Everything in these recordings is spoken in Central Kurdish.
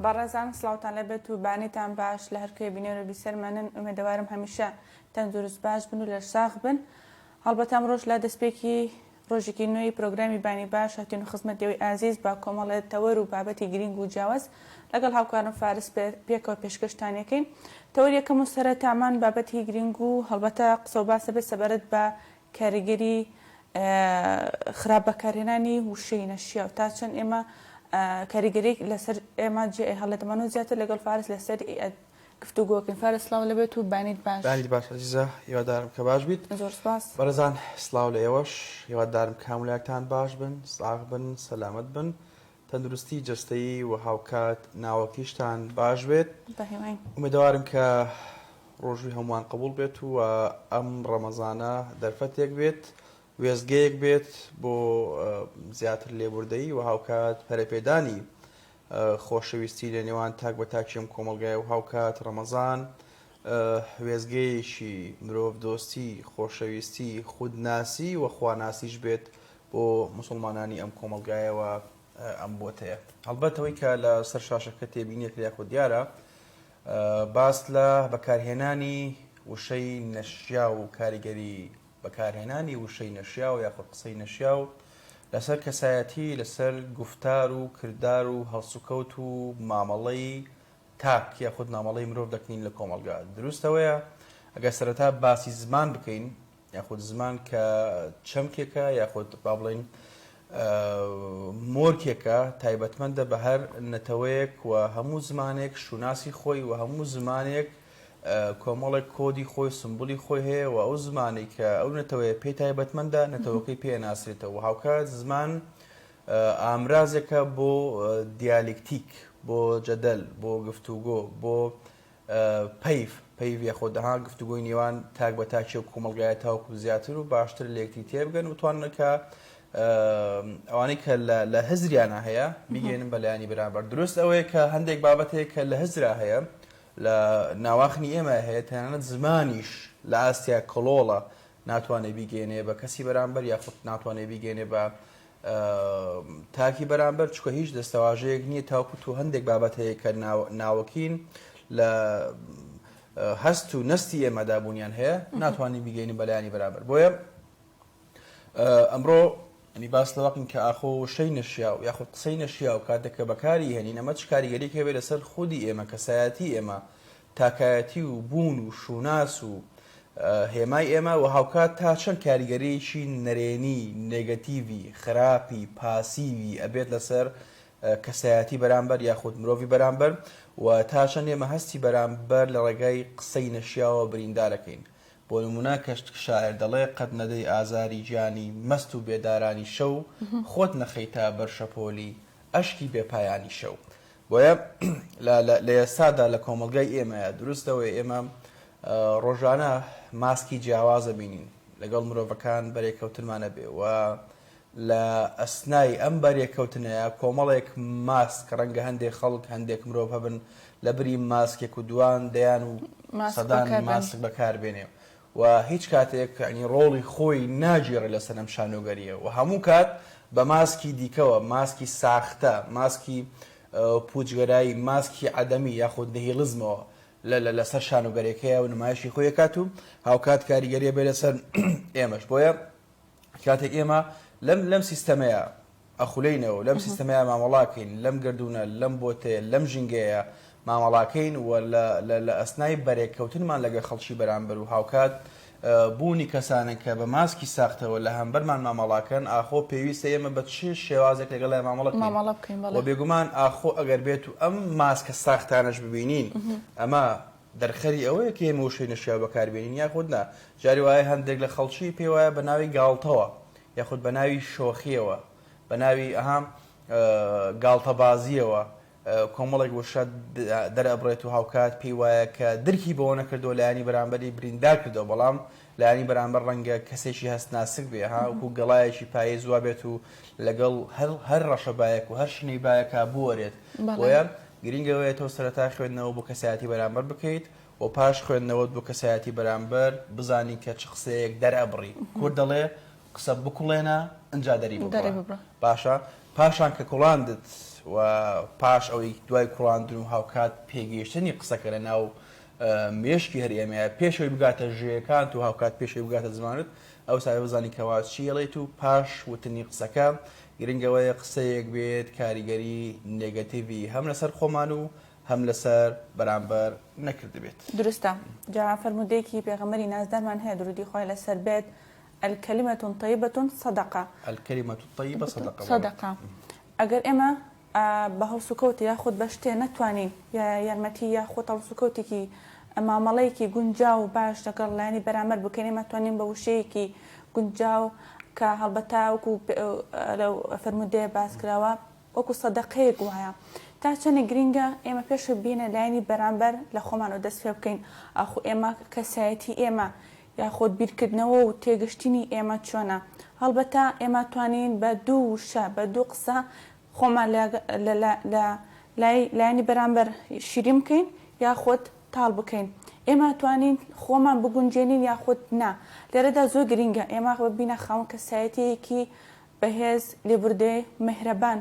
بەڕێزان سڵاوتان لەبێت و بانیتان باش لە هەر کوێ بینێرە بیسەرمانن ئومێدەوارم هەمیشە تەندروست باش بن و لە ساغ بن. هەڵبەت ئەمڕۆژ لە دەستپێکی ڕۆژێکی نوێی پرۆگرامی بانی باش هاتین و خزمەتەوەی ئازیز با کۆمەڵێت تەوەر و بابەتی گرنگ و جیاواز لەگەڵ هاوکارم فارس پێکەوە پێشکەشتانەکەین. تەوەر یەکەم و سەرەتامان بابەتی گرنگ و هەڵبەتە قسە و باسە بێت سەبارەت بە کاریگەری خراپ بەکارهێنانی وشەی نەشیاو تا چەند ئێمە کاریگەری لەسەر ئێمە جێ هەڵێتمان و زیاتر لەگەڵ فارس لەسەر گفتوگۆکەین. فارس سڵاو لەبێت و بانیت باش. بانیت باش عزیزە، هیوادارم کە باش بیت. زۆر سپاس. بەڕێزان سڵاو لە ئێوەش، هیوادارم کاملایەکتان باش بن، ساغ بن، سەلامەت بن، تەندروستی جەستەیی و هاوکات ناوەکیشتان باش بێت. بەهێوان ئومێدەوارم کە ڕۆژوی هەمووان قبول بێت و ئەم ڕەمەزانە دەرفەتێک بێت، وێزگەیەک بێت بۆ زیاتر لێبوردەیی و هاوکات پەرەپێدانی خۆشەویستی لە نێوان تاک بە تاکیم کۆمەلگای و هاوکات ڕەمەزان وێزگەیەکی مرۆڤ دۆستی، خۆشەویستی، خودناسی و خواناسیش بێت بۆ موسڵمانانی ئەم کۆمەلگایەوە ئەم بۆتەیە. هەڵبەتەوەی کە لە سەر شاشەکە تێبینێت یاخۆ دیارە باس لە بەکارهێنانی وشەی نەشیا و کاریگەری بەکارهێنانی وشەی نەشیا و یاخۆ قسەی نەشیا و لەسەر کەسایەتی، لەسەر گفتار و کردار و هەڵسوکەوت و مامەڵەی تاک یاخود مامەڵەی مرۆڤ دەکەین لە کۆمەلگا. دروستەوەیە ئەگەر سەرەتا باسی زمان بکەین یاخود زمان کە چەمکێکە یاخود با بڵێن مۆرکێکە تایبەتمەندە بە هەر نەتەوەیەک و هەموو زمانێک شوناسی خۆی و هەموو زمانێک کۆمەڵێک کۆدی خۆی سمبولی خۆی هەیە و ئەو زمانی کە ئەو نەتەوەیە پێی تایبەتمەندە نەتەوەکەی پێناسرێتەوە و هاوکات زمان ئامرازێکە بۆ دیالکتیک، بۆ جەدەل، بۆ گفتوگۆ، بۆ پەیڤ یاخۆدەها گفتوگۆی نێوان تاک بە تاکی و کۆمەلگایە تاوکو زیاتر و باشتر لە یەکتی تێبگەن و توانەکە ئەوانەی کە لە هەزریانە هەیە بیگەێنن بەلایانی بەرامبەر. دروست ئەوەیە کە هەندێک بابەتەیە کە لە هەزرا هەیە لە ناواخنی ئێمە هەیە تەنانەت زمانیش لە ئاستیا کۆڵۆڵە ناتوانێت بیگەێنێ بە کەسی بەرامبەر یاخود ناتوانێت بیگەێنێ بە تاکی بەرامبەر چکە هیچ دەستەواژەیەک نییە تاوکو و هەندێک بابەت هەیە کە ناوەکین لە هەست و نەستی ئێمەدا بوونیان هەیە ناتوانین بیگەێنی بەلایانی بەرامبەر. بۆیە ئەمڕۆ ئەنی باس لەوەقین کە ئاخۆ وشەی نەشیا و یاخود قسەی نەشیا و کاتێککە بەکاری هێنین ئەمە چ کاریگەریەک هەبێت لەسەر خودی ئێمە، کەسایەتی ئێمە، تاکایەتی و بوون و شوناس و هێمای ئێمە و هاوکات تا چەند کاریگەریەکی نەرێنی، نێگەتیڤی، خراپی، پاسیوی ئەبێت لەسەر کەسایەتی بەرامبەر یاخود مرۆڤی بەرامبەر و تا چەند ئێمە هەستی بەرامبەر لە ڕێگای قسەی نەشیاوە بریندارەکەین. بۆ نمونە کەشت شاعر دەڵێ قەت نەدەی ئازاری گیانی مەست و بێدارانی شەو خۆت نەخەیتا بەرشەپۆلی ئەشکی بێپایانی شەو. بۆیە لە ئێستادا لە کۆمەلگای ئێمەیە دروستەوەی ئێمە ڕۆژانە ماسکی جیاوازە بینین لەگەڵ مرۆڤەکان بەرێکەوتنمانە بێ و لە ئەسنای ئەم بەرێکەوتنەیە کۆمەڵێک ماسک ڕەنگە هەندێک خەڵک هەندێک مرۆڤ هەبن لە بری ماسکێک و دوان دەیان و سەدان ماسک بەکاربێنێ و هیچ کاتێک ینی ڕۆڵی خۆی ناگیرە لە سەرم شانۆگەریە و هەموو کات بە ماسکی دیکەوە، ماسکی ساختە، ماسکی پوچگەرایی، ماسکی عەدەمی یاخود نهیڵزمەوە لەسەر شانۆگەریەکەیە و نمایشی خۆی کات و هاوکات کاریگەریە بێ لەسەر ئێمەش. بۆیە کاتێک ئێمە لەم سیستەمەیە ئەخولەینەوە، لەم سیستەمەیە مامەڵاکەین، لەم گردونە، لەم بۆتەیە، لەم ژینگەیە مامەڵاکەین و لە ئەسنای بەرێککەوتنمان لەگە خەڵکی بەرامبەر و هاوکات بوونی کەسانە کە بە ماسکی ساختەوە لە هەمبەرمان مامەڵاکەن ئاخۆ پێویستە ئێمە بە چ شێوازێک لەگەڵ مامەڵە بکەین و بێگومان ئاخۆ ئەگەر بێت و ئەم ماسکە ساختانەش ببینین ئەمە دەرخەری ئەوەیە کە ئێمە وشەی نەشیا بەکاربێنین یاخود نا. جاری وایە هەندێک لە خەڵکی پێی وایە بە ناوی گاڵتەوە یاخود بە ناوی شۆخیەوە، بە ناوی ئەهام گاڵتەبازیەوە کۆمەڵێک وشە دەرەبڕێت و هاوکات پێی وایە کە درکی بەوە نەکردو لایانی بەرامبەری بریندار کردەوە، بەڵام لایانی بەرامبەر ڕەنگە کەسێکی هەست ناسک بێ وەکو گەڵایەکی پایە زوا بێت و لەگەڵ هەر ڕەشەبایەک و هەر شنەی بایەکە بوەرێت. بۆیە گرنگەوەیە تۆ سەرەتا خوێندنەوە بۆ کەسایەتی بەرامبەر بکەیت و پاش خوێندنەوەت بۆ کەسایەتی بەرامبەر بزانی کە چ قسەیەک دەرەبڕی. کورد دەڵێ قسە بکوڵێنە ئەنجا دەری ببڕە. باشە پاشان کە کوڵاندت و پاش ئەوەی دوای کوڕاندن و هاوکات پێگەیشتنی قسەکە لە ناو مێشکی هەر ئێمەیە پێشەوەی بگاتە ژێیەکان و هاوکات پێشەوەی بگاتە زمانت ئەو سای بزانی کەوا چی ئەڵێیت و پاش وتنی قسەکە گرنگەوەی قسەیەک بێت کاریگەری نێگەتیڤی هەم لەسەر خۆمان و هەم لەسەر بەرامبەر نەکرد بێت. دروستە. جا فەرمودەیەکی پێغەمبەری نازدارمان هەیە درودی خۆی لەسەر بێت الكلمة طيبة صدقة. الكلمة الطيبة صدقة. صدقة. ئەگەر ئێمە بە هەڵسوکەوتی یاخود بە شتێ نەتوانین یا یارمەتی یاخود هەڵسوکەوتێکی مامەڵەیەکی گونجاو و باش لەگەڵ لایانی بەرامبەر بکەین ئێمە توانین بە وشەیەکی گونجاو کە هەڵبەتا وەکو لەو فەرمودەیە باسکراوە وەکو سەدەقەیەک وایە تا چەندێک گرینگە ئێمە پێشە بینە لایانی بەرامبەر لە خۆمان و دەست پێ بکەین ئاخو ئێمە کەسایەتی ئێمە یاخود بیرکردنەوە و تێگەشتنی ئێمە چۆنە هەڵبەتا ئێمە توانین بە دوو وشە بە دوو قسە خۆمان لە لایانی بەرامبەر شیرین بکەین یاخود تاڵ بکەین ئێمە توانین خۆمان بگونجێنین یاخود نا لێرەدا زۆر گرینگە ئێمە ببینە خاوەن کەسایەتیەکی بەهێز لێبوردێ مهرەبان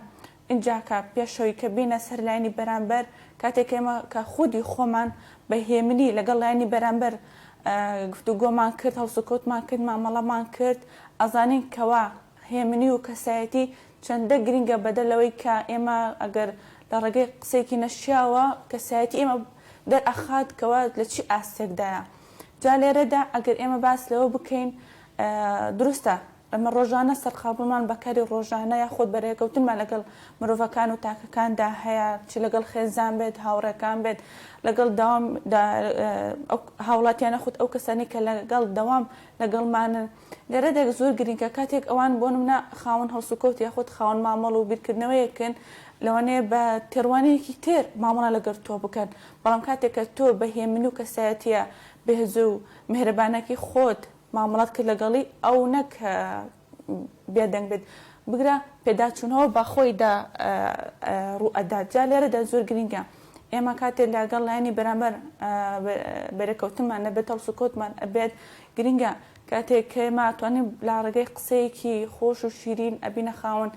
اینجاکە پێشەوەی کە بینە سەر لایانی بەرامبەر کاتێک ئێمە کە خودی خۆمان بە هێمنی لەگەڵ لایانی بەرامبەر گفتوگۆمان کرد هەڵسوکەوتمان کرد مامەڵەمان کرد ئەزانین کەوا هێمنی و کەسایەتی چەندە گرینگە بەدەلەوەی کە ئێمە ئەگەر لە ڕێگەی قسێکی نەشیاوە کەسایەتی ئێمە دەرئەخات کەوا لە چی ئاستێکدایە جا لێرەدا ئەگەر ئێمە باس لەوە بکەین دروستە ئەمە ڕۆژانە سەرخابوومان بەکاری ڕۆژانە یاخود بەرێکەوتنمان لەگەڵ مرۆڤەکان و تاکەکاندا هەیە چی لەگەڵ خێزان بێت هاوڕێکان بێت لەگەڵ داوام هاوڵاتیانە خودت ئەو کەسانی کە لەگەڵ دەوام لەگەڵمانن لێرەدێک زۆر گرینگە کاتێک ئەوان بۆ نمونە خاوەن هەڵسوکەوت یاخود خاوەن مامەڵ و بیرکردنەوەیەکن لەوانەیە بە تێڕوانەیەکی تێر مامەڵە لەگەڵ تۆ بکەن بەڵام کاتێککە تۆ بە هێمن و کەسایەتیە بەهێز و مهرەبانەکی خۆت مامەڵات کرد لەگەڵی ئەو نەک بێدەنگ بێت بگرە پێداچوونەوە بە خۆیدا ڕوئەدا جا لێرەدا زۆر گرینگە ئێمە کاتێک لەگەڵ لایانی بەرامبەر بەرەکەوتنمان نەبێت هەڵسوکەوتمان ئەبێت گرینگە کاتێک کە ئێمە توانین لە ڕێگەی قسەیەکی خۆش و شیرین ئەبینە خاوەن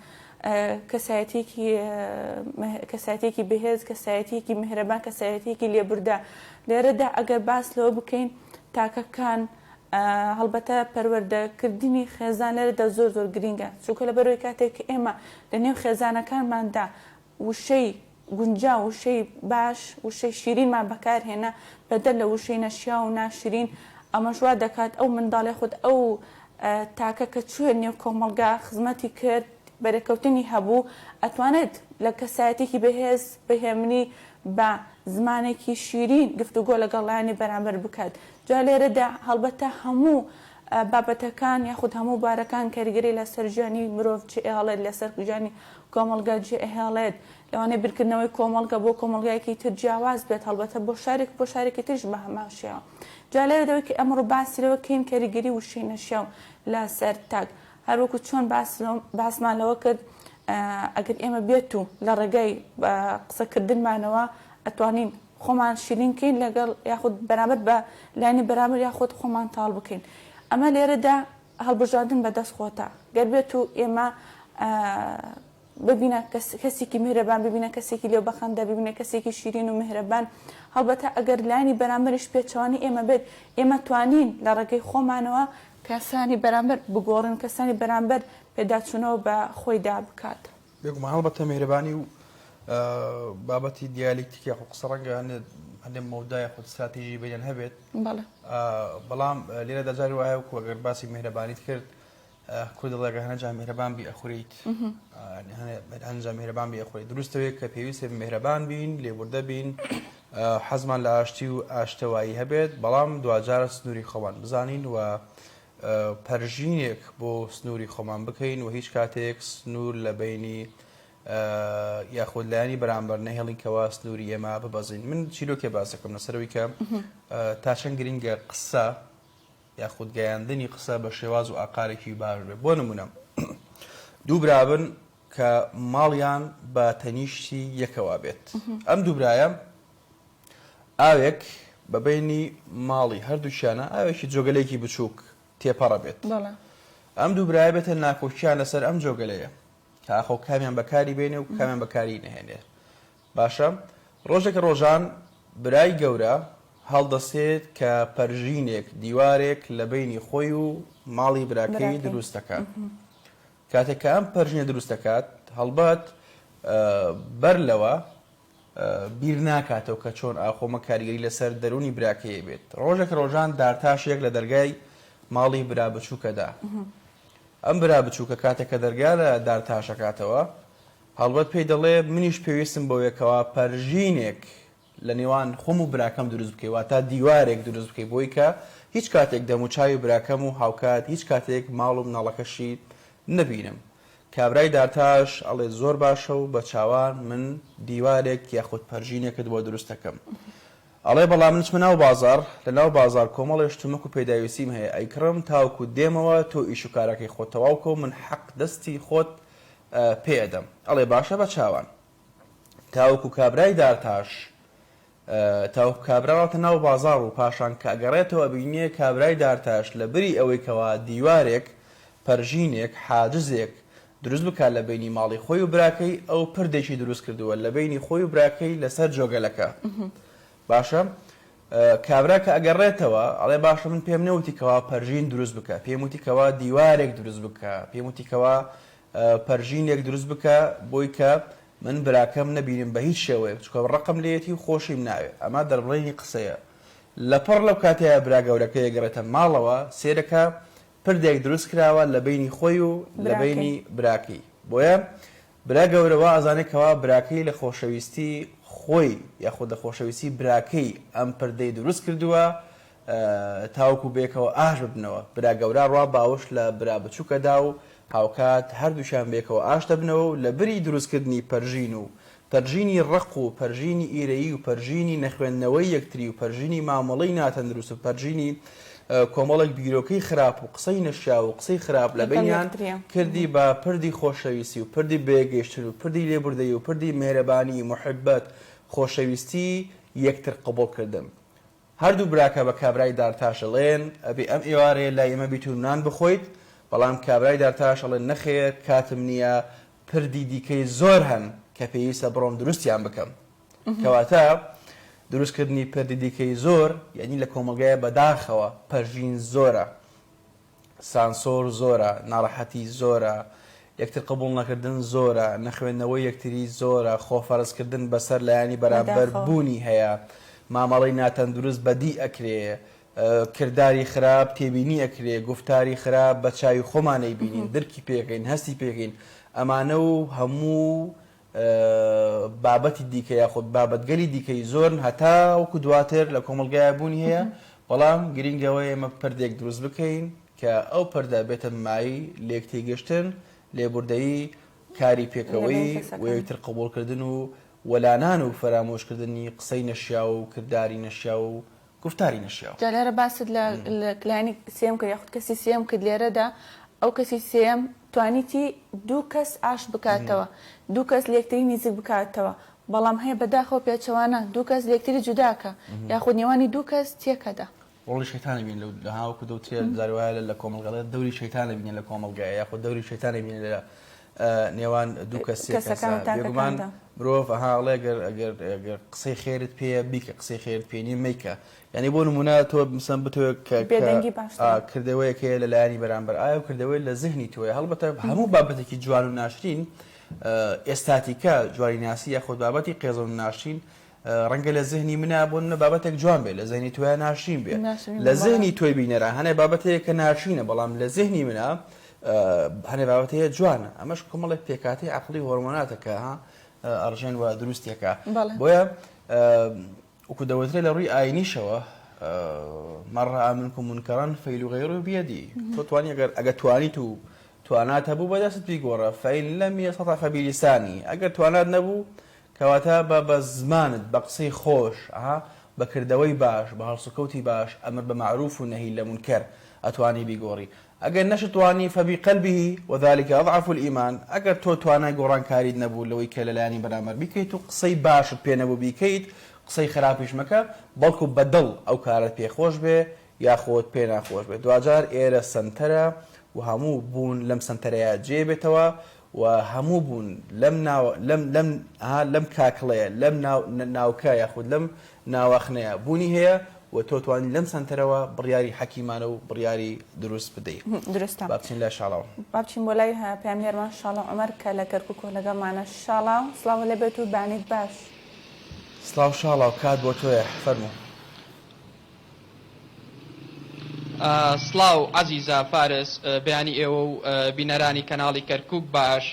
کەسایەتێکی بەهێز کەسایەتێکی مهرەبان کەسایەتێکی لێبوردا لێرەدا ئەگەر باس لەوە بکەین تاکەکان هەڵبەتە پەروەردەکردنی خێزان لێرەدا زۆر زۆر گرینگە چونکە لە بەرەوەی کاتێک کە ئێمە لە نێو خێزانەکانماندا وشەی گونجا وشەی باش وشەی شیرینمان بەکارهێنا بەدەل لە وشەی نەشیا و ناشرین ئەمەش وا دەکات ئەو منداڵی خودت ئەو تاکە کە چوێ نێو کۆمەڵگا خزمەتی کرد بەرەکەوتنی هەبوو ئەتوانێت لە کەسایەتێکی بەهێز بەهێمنی بە زمانێکی شیرین گفتوگۆ لەگەڵ لایانی بەرامبەر بکات جا لێرەدا هەڵبەتە هەموو بابەتەکان یاخود هەموو بارەکان کاریگەری لەسەر ژیانی مرۆڤ جێ ئەهێڵێت لەسەر ژیانی کۆمەڵگا جێ ئەهێڵێت لەوانەیە بیرکردنەوەی کۆمەڵگە بۆ کۆمەڵگایەکی تر جیاواز بێت هەڵبەتە بۆ شارێکی ترش بە هەماشیەوە جا لێرەدەوەی کە ئەمڕۆ باسی لەوە کەین کاریگەری وشەی نەشیا و لەسەر تاک هەروەکو چۆن باسمان لەوە کرد ئەگەر ئێمە بێت و لە ڕێگەی قسەکردنمانەوە ئەتوانین خۆمان شیرینکەین لەگەڵ یاخود بەرامبەر بە لایانی بەرامبەر یاخود خۆمان تاڵ بکەین ئەمە لێرەدا هەڵبژاردن بەدەست خۆتە گەر بێت و ئێمە ببینە کەسێکی میهرەبان ببینە کەسێکی لێو بەخەندە ببینە کەسێکی شیرین و میهرەبان هەڵبەتە ئەگەر لایانی بەرامبەرش پێچەوانی ئێمە بێت ئێمە توانین لە ڕێگەی خۆمانەوە کەسانی بەرامبەر بگۆڕن کەسانی بەرامبەر پێداچوونەوە بە خۆیدا بکات بێگومان هەڵبەتە میهرەبانی و بابەتی دیالکتیکی یاخود قسە ڕەنگە هەندێک مەودای خۆ استراتیژی بینیان هەبێت بەڵام لێرەدا جاری وایە وەکو ئەگەر باسی میهرەبانیت کرد کورد دەڵێ هەنجا میهرەبان بی ئەخورێیت هەنجا میهرەبان بی ئەخورێت دروستەوەیە کە پێویستە میهرەبان بین لێبوردە بین حەزمان لە ئاشتی و ئاشتەوایی هەبێت بەڵام دوجارە سنووری خۆمان بزانین و پەرژینێک بۆ سنووری خۆمان بکەین و هیچ کاتێک سنوور لە بینی یاخود لایانی بەرامبەر نەهێڵین کەوا سنووری ئێمە ببەزین من چیرۆکێ باسەکەم لەسەرەوەی کە تا چەند گرینگە قسە یاخود گەیاندنی قسە بە شێواز و ئاقارێکی باش بێت بۆ نمونە دوو برابن کە ماڵیان بە تەنیشتی یەکەوە بێت ئەم دوو برایە ئاوێک بەبینی ماڵی هەردووشیانە ئاوێکی جۆگەلێکی بچووک تێپەڕە بێت ئەم دوو برایە بێتە ناکۆکیان لەسەر ئەم جۆگەلەیە تاخۆ کامیان بەکاری بێنێ و کامیان بەکاری نهێنێ. باشە ڕۆژێک ڕۆژان برای گەورە هەڵدەسێت کە پەرژینێک دیوارێک لە بینی خۆی و ماڵی براکەی دروست دەکات. کاتێک کە ئەم پەرژینە دروست دەکات هەڵبەت بەر لەوە بیر ناکاتەوە کە چۆن ئاخۆمە کاریگەری لەسەر دەرونی براکەیە بێت. ڕۆژێک ڕۆژان دارتاشێک لە دەرگای ماڵی برا بچووکەدا. ئەم برا بچووکە کاتێک کە دەرگا لە دارتاشەکاتەوە هەڵبەت پێی دەڵێ منیش پێویستم بۆ یەکەوە پەرژینێک لە نێوان خۆم و براکەم دروست بکەی، واتە دیوارێک دروست بکەی بۆی کە هیچ کاتێک دەموچاوی براکەم و هاوکات هیچ کاتێک ماڵ و مناڵەکەشی نەبینم. کابرای دارتاش ئەڵێ زۆر باشە و بە چاوان من دیوارێک یاخود پەرژینێکت بۆ دروست دەکەم. ئەڵێ بەڵام من چمە ناو بازار، لە ناو بازار کۆمەڵێ شتومەک و پێداویستیم هەیە ئەیکڕم تاوکو دێمەوە تۆ ئیش و کارەکەی خۆت تەواو کە و من حەق دەستی خۆت پێدەم. ئەڵێ باشە بە چاوان. تاوکو کابرای دارتاش تاوکو کابراوەتە ناو بازار و پاشان کە ئەگەڕێتەوە بینیە کابرای دارتاش لە بری ئەوەی کەوا دیوارێک پەرژینێک حاجزێک دروست بکات لە بینی ماڵی خۆی و براکەی ئەو پردێکی دروست کردووە لە بینی خۆی و براکەی لەسەر جۆگەلەکە. باشە کابرا کە ئەگەڕێتەوە ئەڵێ باشە من پێم نەوتی کەوا پەرژین دروست بکە، پێم وتی کەوا دیوارێک دروست بکە، پێم وتی کەوا پەرژینێک دروست بکە بۆی کە من براکەم نەبینم بە هیچ شێوەیە چکە ڕقم لێتی و خۆشیم ناوێت. ئەمە دەربڵێنی قسەیە. لەپەڕ لەو کاتەیە برا گەورەکەی گەڕێتە ماڵەوە سێرەکە پردێک دروست کراوە لە بینی خۆی و لە بینی براکەی. بۆیە برا گەورەوە ئازانێکەوە براکەی لە خۆشەویستی خۆی یاخود لە خۆشەویستی براکەی ئەم پردەی دروست کردووە تاوکو بێکەوە ئاش ببنەوە. برا گەورە ڕوا باوش لە برا بچووکەدا و هاوکات هەردووشان بێکەوە ئاش دەبنەوە و لە بری دروستکردنی پەرژین و پەرژینی ڕق و پەرژینی ئیرەیی و پەرژینی نەخوێندنەوەی یەکتری و پەرژینی مامەڵەی ناتەندروست و پەرژینی کۆمەڵێک بیرۆکەی خراپ و قسەی نەشیا و قسەی خراپ لە بینیان کردی بە پردی خۆشەویستی و پردی بێگەیشتن و پردی لێبوردەی و پردی مێرەبانی محبەت خۆشەویستی یەکتر قبولکردن. هەردوو براکە بە کابرای دارتاشەڵێن ئەبێ ئەم ئێوارەیە لای ئێمە بیتون نان بخۆیت، بەڵام کابرای دارتاشەڵێن نەخێر کاتم نییە پردی دیکەی زۆر هەن کە پێویستە بڕۆم دروستیان بکەم. کەواتە دروستکردنی پردی دیکەی زۆر یعنی لە کۆمەلگایە بەداخەوە پەرژین زۆرە، سانسۆر زۆرە، ناڕەحەتی زۆرە، یەکتر قبول نەکردن زۆرە، نەخوێندنەوەی یەکتری زۆرە، خۆفەرزکردن بەسەر لایانی بەرامبەر بوونی هەیە، مامەڵەی ناتەندروست بەدی ئەکرێ، کردداری خراپ تێبینی ئەکرێ، گفتاری خراپ بە چاوی خۆمانەی بینین، درکی پێکەین، هەستی پێکەین. ئەمانە و هەموو بابەتی دیکە یاخود بابەتگەلی دیکەی زۆرن هەتا وەکو دواتر لە کۆمەلگایە بوونی هەیە، بەڵام گرنگەوەی ئێمە پردێک دروست بکەین کە ئەو پەردە بێتە مایی لێک تێگەشتن لێبوردەیی کاری پێکەوەی و یەکتر قبولکردن و وەلانان و فەرامۆشکردنی قسەی نەشیا و کردداری نەشیا و گفتاری نەشیا. جا لێرە باست لە کلانی سێم کرد یاخود کەسی سێم کرد لێرەدا ئەو کەسی سێم توانیتی دوو کەس ئاش بکاتەوە، دوو کەس لەکتری نزیک بکاتەوە، بەڵام هەیە بەداخەوە پێچەوانە دوو کەس لەکتری جوداکە یاخود نێوانی دوو کەس تێکەدا. ڕۆڵی شەیتانە بین لە هاوکو دەوتێت زاروایە لە کۆمەلگەڵێت دەوری شەیتانە بینێن لە کۆمەلگایە یاخود دەوری شەیتانە بینێن لە نێوان دوو کەسێکەکان. بێگومان مرۆڤ هاڵێ ئەگەر قسەی خێرت پێ بیکە قسەی خێرت پێنی مەیکە. یعنی بۆ نمونە تۆ مثلا بتوێت کردەوەیەکەیە لە لایانی بەرامبەر ئایا و کردەوەی لە زەهنی تۆیە. هەڵبەتە هەموو بابەتێکی جوان و ناشرین ئێستاتیکە جوانی ناسی یاخود بابەتی قێزە و ناشرین ڕەنگە لە زەهنی منە بۆ منە بابەتێک جوان بێ، لە زەهنی تۆیە ناشرین بێ، لە زەهنی تۆی بینەرە هەنێ بابەتەیە کە ناشرینە بەڵام لە زەهنی منە هەنێ بابەتەیە جوانە. ئەمەش کۆمەڵێک پێکاتی عەقڵی هۆرمۆناتەکە ئەڕژێن وە دروستیەکە. بۆیە وەکو دەوترێ لە ڕووی ئاینیشەوە مەن ڕەئا منکم منکەرەن فەلیغیرهو بیەدیه. تۆ توانی ئەگەر توانیت و توانات هەبوو بەدەستت بیگۆڕە، فەئین لەم یەستەطع فەبیلیسانی. ئەگەر توانات نەبوو کەواتە بە زمانت بە قسەی خۆش بە کردەوەی باش بە هەڵسوکەوتی باش ئەمر بە معروف و نەهی لە مونکەر ئەتوانی بیگۆڕی. ئەگەر نەشتوانی فەبیقەلبیه وذلك أضعف الإيمان. ئەگەر تۆ توانای گۆڕانکاریت نەبوو لەوەی کە لەلایانی بەرامبەر بیکەیت و قسەی باشت پێ نەبوو بیکەیت قسەی خراپیش مەکە بەڵکو بەدڵ ئەو کارت پێخۆش بێ یاخۆت پێ ناخۆش بێت. دوجار ئێرە سنتەرە و هەموو بوون لەم سنتەرەیە جێبێتەوە و هەموو بوون لەم کاکڵەیە لەم ناوکە یاخود لەم ناوەخنەیە بوونی هەیە و تۆ توانی لەم سنتەرەوە بڕیاری حەکیمانە و بڕیاری دروست بدەیت. درستە بابچین لای شاڵاوە بابچین بۆ لای پێمێرمان شاڵە عومەر کە لە کەرکووک لەگەڵمانە شاڵا سڵاو لێ بێت و بانیت باش. سڵاو شاڵاو کات بۆ تۆیە فەرموو. سڵاو عەزیزە فارس بەیانی ئێوە و بینەرانی کەناڵی کەرکووک باش.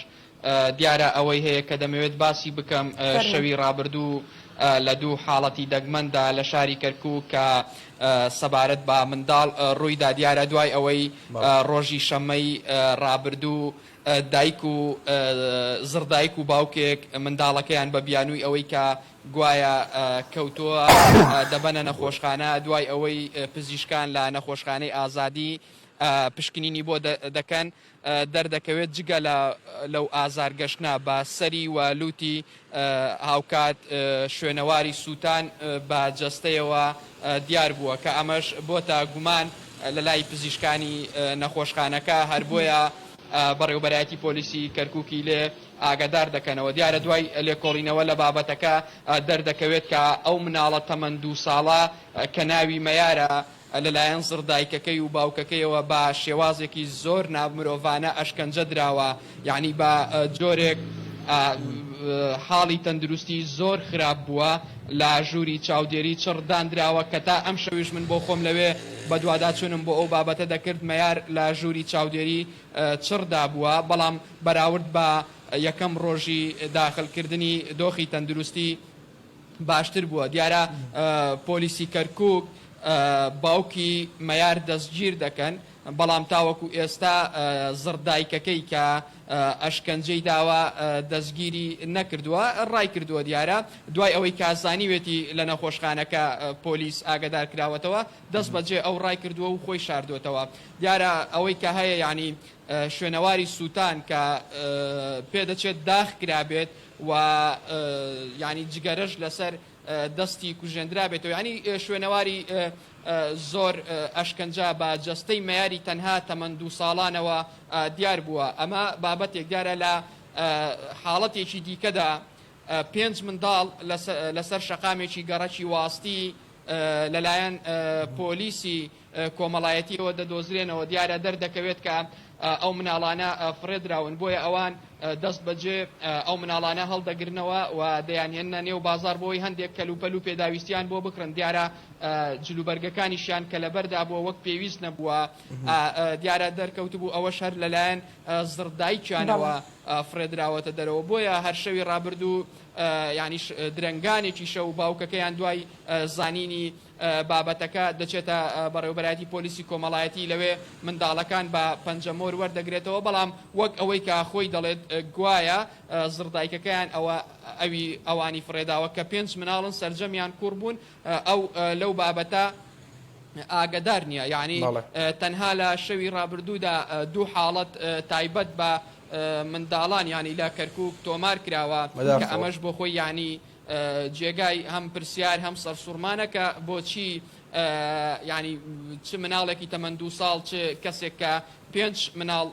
دیارە ئەوەی هەیە کە دەمەوێت باسی بکەم شەوی ڕابردوو لە دوو حاڵەتی دەگمەندا لە شاری کەرکووک کە سەبارەت بە منداڵ ڕوویدا. دیارە دوای ئەوەی ڕۆژی شەمەی ڕابردوو دایک و زردایک و باوکێک منداڵەکەیان بە بیانووی ئەوەی کە گوایە کەوتووە دەبەنە نەخۆشخانە دوای ئەوەی پزیشکان لە نەخۆشخانەی ئازادی پشکنینی بۆ دەکەن دەردەکەوێت جگە لەو ئازارگەشتنا بە سەری و لوتی هاوکات شوێنەواری سووتان بە جەستەیەوە دیار بووە کە ئەمەش بۆتە گومان لە لای پزیشکانی نەخۆشخانەکە هەر بۆیە بەڕێوەبەرایەتی پۆلیسی کەرکووکی لێ ئاگادار دەکەنەوە. دیارە دوای لێکۆڵینەوە لە بابەتەکە دەردەکەوێت کە ئەو مناڵە تەمەن 2 ساڵە کە ناوی مەیارە لەلایەن زردایکەکەی و باوکەکەیەوە بە شێوازێکی زۆر ناومرۆڤانە ئەشکەنجە دراوە، یعنی بە جۆرێک حاڵی تەندروستی زۆر خراپ بووە لە ژووری چاودێری چڕدانراوە کە تا ئەم شەویش من بۆ خۆم لەوێ بە دوادا چوونم بۆ ئەو بابەتە دەکرد مەیار لە ژووری چاودێری چڕدا بووە، بەڵام بەراورد بە یەکەم ڕۆژی داخلکردنی دۆخی تەندروستی باشتر بووە. دیارە پۆلیسی کەرکووک باوکی مەیار دەستگیر دەکەن، بەڵام تاوەکو ئێستا زردایکەکەی کە ئەشکەنجەی داوە دەستگیری نەکردووە ڕای کردووە. دیارە دوای ئەوەی کازانیوێتی لە نەخۆشخانەکە پۆلیس ئاگدار کراوەتەوە دەست بەجێ ئەو ڕای کردووە و خۆی شاردوێتەوە. دیارە ئەوەی کە هەیە ینی شوێنەواری سووتان کە پێدەچێت داخ کرابێت و ینی جگەرەش لەسەر دەستی کوژێنرا بێتەوە، ینی شوێنەواری زۆر ئەشکەنجا بە جەستەی مەیاری تەنها تەمەن 2 ساڵانەوە دیار بووە. ئەمە بابەتێک دیارە لە حاڵەتێکی دیکەدا 5 منداڵ لەسەر شەقامێکی گەڕەکی واستی لەلایەن پۆلیسی کۆمەڵایەتیەوە دەدۆزرێنەوە. دیارە دەردەکەوێت کە ئەو مناڵانە فڕێدراون، بۆیە ئەوان دەست بەجێ ئەو مناڵانە هەڵدەگرنەوە و دەیانهێنە نێو بازار بۆی هەندێک کەلوپەل و پێداویستیان بۆ بکڕن. دیارە جلوبەرگەکانیشیان کە لەبەردا بووە وەک پێویست نەبووە دیارە دەرکەوت بوو ئەوەش هەر لەلایەن زردایکیانەوە فرێدراوەتە دەرەوە. بۆیە هەر شەوی ڕابردوو ینی درنگانێکی شەو باوکەکەیان دوای زانینی بابەتەکە دەچێتە بەڕێوەبەرایەتی پۆلیسی کۆمەڵایەتی لەوێ منداڵەکان بە پەنجەمۆر وەردەگرێتەوە، بەڵام وەک ئەوەی کە خۆی دەڵێت گوایە زردایکەکەیان ئەوی ئەوانی فرێداوە کە 5 مناڵن سەرجەمیان کوڕ بوون ئەو لەو بابەتە ئاگدار نییە. یعنی تەنها لە شەوی ڕابردوودا 2 حاڵەت تایبەت بە منداڵان ینی لە کەرکووک تۆمار کراوە کە ئەمەش بۆ خۆی ینی جێگای هەم پرسیار هەم سەرسوورمانەکە بۆچی ینی چ مناڵێکی تەمەن 2 ساڵ چ کەسێک کە 5 مناڵ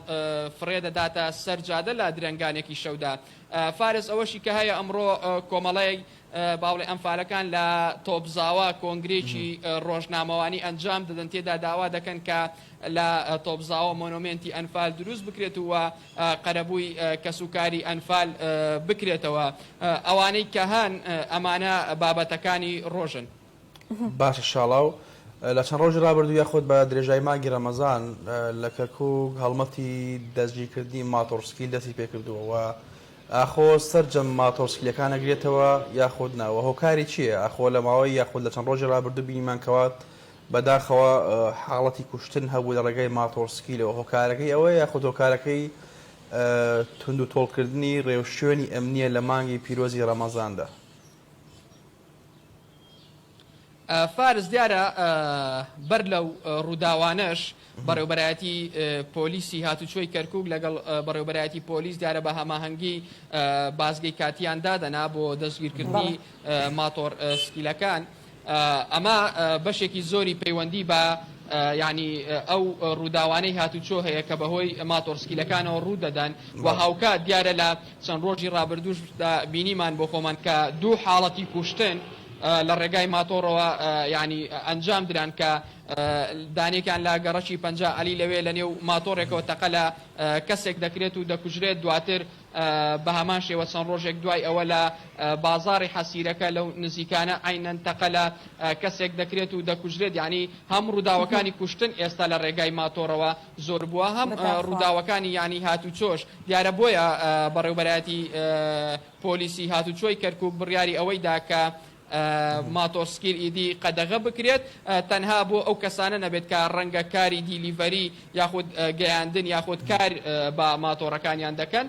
فرێدەداتە سەرجادە لە درنگانێکی شەودا. فارس ئەوەشی کە هەیە ئەمڕۆ کۆمەڵەیەک باوڵێ ئەمفالەکان لە تۆپزاوە کۆنگرێکی ڕۆژنامەوانی ئەنجام دەدەن، تێدا داوا دەکەن کە لە تۆپزاوە مۆنۆمنتی ئەنفال دروست بکرێت و قەرەبووی کەسوکاری ئەنفال بکرێتەوە. ئەوانەی کە هەن ئەمانە بابەتەکانی ڕۆژن. باشە شاڵاو لە چەند ڕۆژی ڕابردووە خۆت بە درێژای مانگی ڕەمەزان لە کەرکووک هەڵمەتی دەستگیرکردنی ماتۆرسکیل دەستی پێکردووە و ئاخۆ سەرجەم ماتۆرسکیلەکان ئەگرێتەوە یاخود ناوە هۆکاری چییە؟ ئاخۆ لە ماوەی یاخود لە چەند ڕۆژی ڕابردوو بینیمانکەوات بەداخەوە حاڵەتی کوشتن هەبوو لە ڕێگەی ماتۆرسکیلەوە. هۆکارەکەی ئەوەیە یاخود هۆکارەکەی تونند و تۆڵکردنی ڕێوشێنی ئەمنیە لە مانگی پیرۆزی ڕەمەزاندا؟ فارس دیارە بەر لەو ڕووداوانەش بەڕێوەبەرایەتی پۆلیسی هاتوچۆی کەرکووک لەگەڵ بەڕێوەبەرایەتی پۆلیس دیارە بە هەماهەنگی بازگەی کاتیان دادەنا بۆ دەستگیرکردنی ماتۆر سکیلەکان. ئەمە بەشێکی زۆری پەیوەندی بە ینی ئەو ڕووداوانەی هاتوچۆ هەیە کە بەهۆی ماتۆرسکیلەکانەوە ڕوودەدان و هاوکات دیارە لە چەند ڕۆژی ڕابردووشدا بینیمان بۆ خۆمان کە دوو حاڵەتی کوشتن لە ڕێگای ماتۆڕەوە ینی ئەنجام دران کە دانێکیان لا گەڕەکی پەنج علی لەوێ لە نێو ماتۆڕێکەوە تەقە لە کەسێک دەکرێت و دەکوژرێت دواتر بە هەمان شێوە چەند ڕۆژێک دوای ئەوە لە بازاری حەسیرەکە لەو نزیکانە عینەن تەقە لە کەسێک دەکرێت و دەکوژرێت ینی هەم ڕووداوەکانی کوشتن ئێستا لە ڕێگای ماتۆڕەوە زۆر بووە هەم ڕووداوەکانی ینی هاتوچۆش دیارە بۆیە بەڕێوبەرایەتی پۆلیسی هاتوچۆی کەرکووک بڕیاری ئەوەیدا کە ماتۆسکیل ئیدی قەدەغە بکرێت تەنها بۆ ئەو کەسانە نەبێت کە ڕەنگە کاری دیلیڤەری یاخود گەیاندن یاخود کار بە ماتۆڕەکانیان دەکەن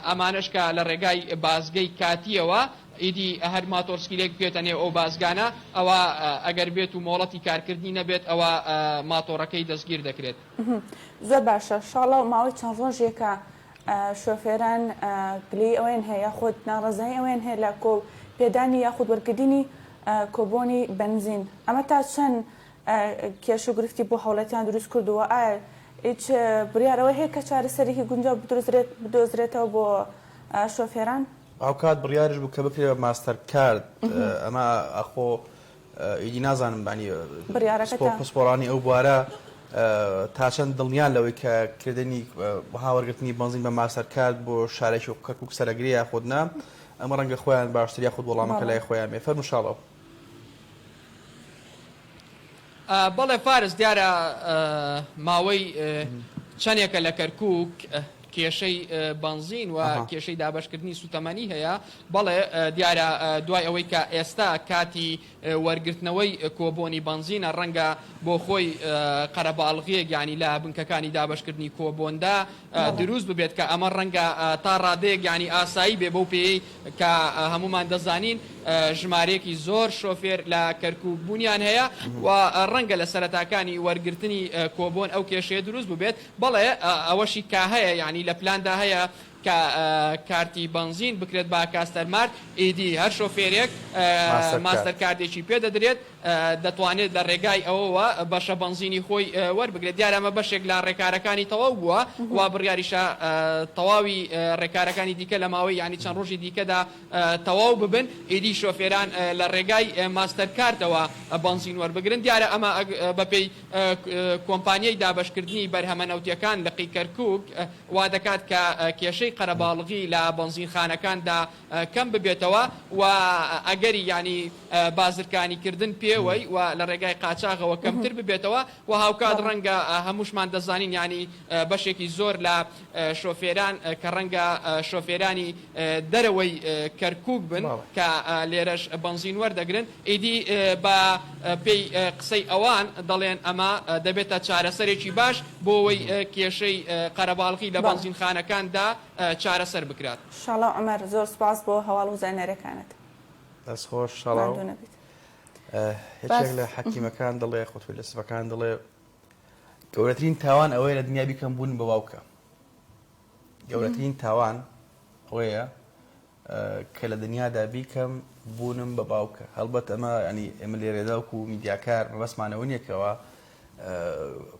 ئەمانش کە لە ڕێگای بازگەی کاتیەوە ئیدی هەر ماتۆرسکیلێک بێتە نێو ئەو بازگانە ئەوە ئەگەر بێت و مۆڵەتی کارکردنی نەبێت ئەوە ماتۆڕەکەی دەستگیر دەکرێت. زۆر باشە شاڵە ماوەی چەند ڕۆژێکە شۆفێران گلەی ئەوەیان هەیە خۆت ناڕەزایی ئەوەیان هەیە لە کۆ پێدانی یاخود وەرگردنی کۆبوونی بنزین ئەمە تا چەند کێش و گرفتی بۆ هەوڵەتیان دروست کردووە ئایا هیچ بڕیارەوە هەیە کە چارەسەرێکی گونجاو بدۆزرێتەوە بۆ شۆفێران؟ ئەو کات بڕیارش بوو کە بکرێت بە ماستەر کارد ئەمە ئەخۆ ئیدی نازانم بانی پسپۆڕانی ئەو بوارە تا چەند دڵنیان لەوەی کە کردنی هاوەرگرتنی بنزین بە ماستەر کارد بۆ شارێکی کەرکووک سەرەگریە خۆدنا ئەمە ڕەنگە خۆیان باشتر یاخود وەڵامەکە لای خۆیان بێ فەرموو شاڵەوە. بەڵێ فارس دیارە ماوەی چەندێکە لە کەرکووک کێشەی بنزین و کێشەی دابشکردنی سوتەمەنی هەیە بەڵێ دیارە دوای ئەوەی کە ئێستا کاتی وەرگرتنەوەی کۆبۆنی بنزینە ڕەنگە بۆ خۆی قەرەباڵغیەک ینی لە بنکەکانی دابشکردنی کۆبۆندا دروست ببێت کە ئەمە ڕەنگە تا ڕادەیەک ینی ئاسایی بێ بەو پێی کە هەمومان دەزانین ژمارەیەکی زۆر شۆفێر لە کەرکووک بوونیان هەیە و ڕەنگە لە سەرەتاکانی وەرگرتنی کۆبۆن ئەو کێشەیە دروست ببێت بەڵێ ئەوەشی کا هەیە ینی لە پلاندا هەیە کە کارتی بنزین بکرێت با کاستەرمارد ئیدی هەر شۆفێرێک ماستەر کاردێکی پێ دەدرێت دەتوانێت لە ڕێگای ئەوەوە بەشە بنزینی خۆی وەربگرێت دیارەمە بەشێک لە ڕێکارەکانی تەواو بووە و بڕیاریشە تەواوی ڕێکارەکانی دیکە لە ماوەی ینی چەند ڕۆژی دیکەدا تەواو ببن ئیدی شۆفێران لە ڕێگای ماستەر کارتەوە بنزین وەربگرن دیارە ئەمە بەپێی کۆمپانیای دابشکردنی بەرهەمە نەوتیەکان لە قی کەرکووک وا دەکات کە کێشەی قەرەباڵغی لە بنزینخانەکاندا کەم ببێتەوە و ئەگەری ینی بازرگانی کردن پێوەی و لە ڕێگای قاچاغەوە کەمتر ببێتەوە و هاوکات ڕەنگە هەمووشمان دەزانین ینی بەشێکی زۆر لە شۆفێران کە ڕەنگە شۆفێرانی دەرەوەی کەرکووک بن کە لێرەش بنزین وەردەگرن ئیدی بە پێی قسەی ئەوان دەڵێن ئەمە دەبێتە چارەسەرێکی باش بۆ ئەوەی کێشەی قەرەباڵغی لە بنزینخانەکاندا چارەسەر بکرات. شاڵاو عومەر زۆر سپاس بۆ هەواڵ و زانێرەکانت. دەست خۆش شاڵاو. هیچێک لە حەکیمەکان دەڵێ خۆتوی لە سبەکان دەڵێ گەورەترین تاوان ئەوەیە لە دنیا بیکەم بوون بە باوکە. گەورەترین تاوان ئەوەیە کە لە دنیادا بیکەم بوونم بە باوکە. هەڵبەت ئەمە ینی ئێمە لێرێدا وەکو میدیاکار مەبەستمانەوە نیەکەوە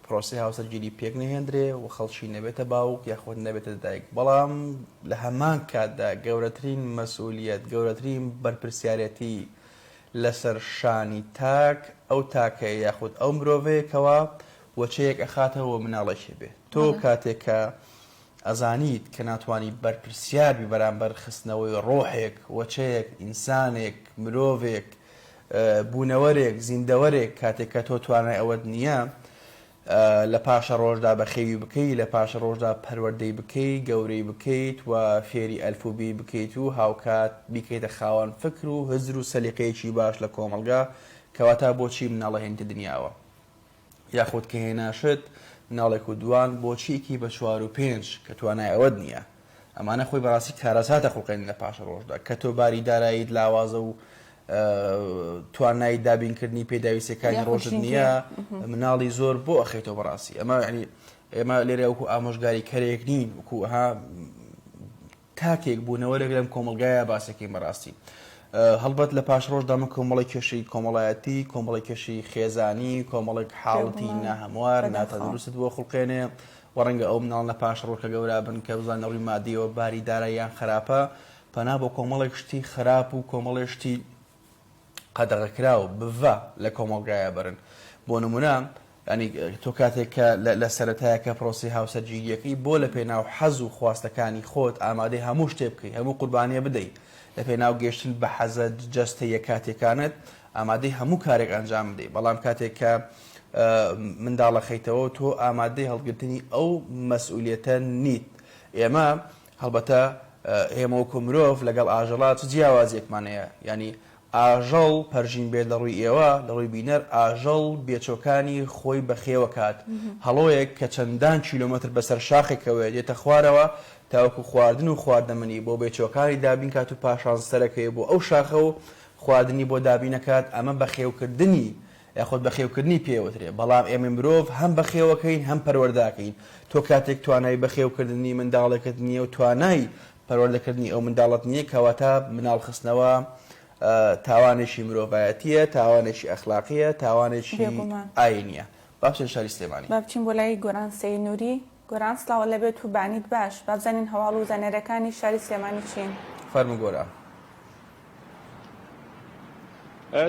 پرۆسی هاوسەرگیری پێک نەهێنرێ و خەڵکی نەبێتە باوک یاخۆت نەبێتە دایک بەڵام لە هەمان کاتدا گەورەترین مەسئولیەت گەورەترین بەرپرسیارەتی لەسەر شانی تاک ئەو تاکە یاخود ئەو مرۆڤەیەکەوە وەچەیەک ئەخاتەوە مناڵێکی بێ تۆ کاتێک کە ئەزانیت کە ناتوانانی بەرپرسیاربی بەرامبەر خستنەوەی ڕۆحێک وەچەیەک ئینسانێک مرۆڤێک بوونەوەرێک زیندەوەرێک کاتێک کە تۆ توانای ئەوەت نییە لە پاشە ڕۆژدا بەخێوی بکەیت لە پاشە ڕۆژدا پەروەردەی بکەیت گەورەی بکەیت و فێری ئەلفوبی بکەیت و هاوکات بیکەیتە خاوەن فکر و هزر و سەلیقەیەکی باش لە کۆمەڵگا کەواتە بۆچی مناڵە هێنتە دنیاوە یاخود کە هێناشت مناڵێک و دوان بۆچیکی بە 4 و 5 کە توانای ئەوەت نییە ئەمانە خۆی بەڕاستی کارەساتە خوڵقێن لە پاشە ڕۆژدا کە تۆ باری داراییت لاوازە و توانای دابینکردنی پێداویستەکانی ڕۆژت نییە مناڵی زۆر بۆ ئەخێتەوە بەڕاستی ئەمە ینی ئێمە لێرە وەکو ئامۆژگاری کەرێک نین وەکو ها تاکێک بوونەوەرێک لەم کۆمەلگایە باسێکی بەڕاستی هەڵبەت لە پاش ڕۆژدامە کۆمەڵی کێشەی کۆمەڵایەتی کۆمەڵی کێشی خێزانی کۆمەڵێک حاڵەتی ناهەموار ناتەدروست بۆ خوڵقێنێ و ڕەنگە ئەو مناڵ لە پاش ڕۆژکە گەورا بن کە بزانە ڕووی مادیەوە باری داراییان خراپە پەنا بۆ کۆمەڵێک شتی خراپ و کۆمەڵێ شتی قەدەغەکراوە بڤە لە کۆمەڵگایە بەرن بۆ نمونە ینی تۆ کاتێک کە لە سەرەتایەکە پرۆسی هاوسەرگیریەکەی بۆ لە پێناو حەز و خواستەکانی خۆت ئامادەی هەموو شتێ بکەیت هەموو قوربانیە بدەیت لە پێناو گەشتن بە حەزە جەستەیە کاتێکانت ئامادەی هەموو کارێک ئەنجام بدەیت بەڵام کاتێک کە منداڵە خەیتەوە تۆ ئامادەی هەڵگرتنی ئەو مەسئولیەتە نیت ئێمە هەڵبەتە ئێمە وەکو مرۆڤ لەگەڵ ئاژەڵات جیاوازیەکمانەیە ینی ئاژەڵ پەرژین بێت لە ڕووی ئێوە لە ڕووی بینەر ئاژەڵ بێچۆکانی خۆی بەخێوە کات هەڵۆیەک کە چەندان کیلۆمەتر بەسەر شاخێکەوە دێتە خوارەوە تاوەکو خواردن و خواردەمەنی بۆ بێچۆکانی دابین کات و پاشان سەرەکەی بۆ ئەو شاخە و خواردنی بۆ دابینەکات ئەمە بەخێوکردنی یاخۆت بەخێوکردنی پێوترێ بەڵام ئێمە مرۆڤ هەم بەخێوەکەین هەم پەروەرداکەین تۆ کاتێک توانای بەخێوکردنی منداڵێکت نییە و توانای پەروەردەکردنی ئەو منداڵت نییە کەواتە مناڵ خستنەوە تاوانێکی مرۆڤایەتیە تاوانێکی ئەخلاقیە تاوانێکی ئاینیە بابچین شاری سلێمانی با بچین بۆ لای گۆران سەینووری گۆران سڵاوە لەبێت و بانیت باش با بزانین هەواڵ و زانێرەکانی شاری سلێمانی چین فەرمو گۆران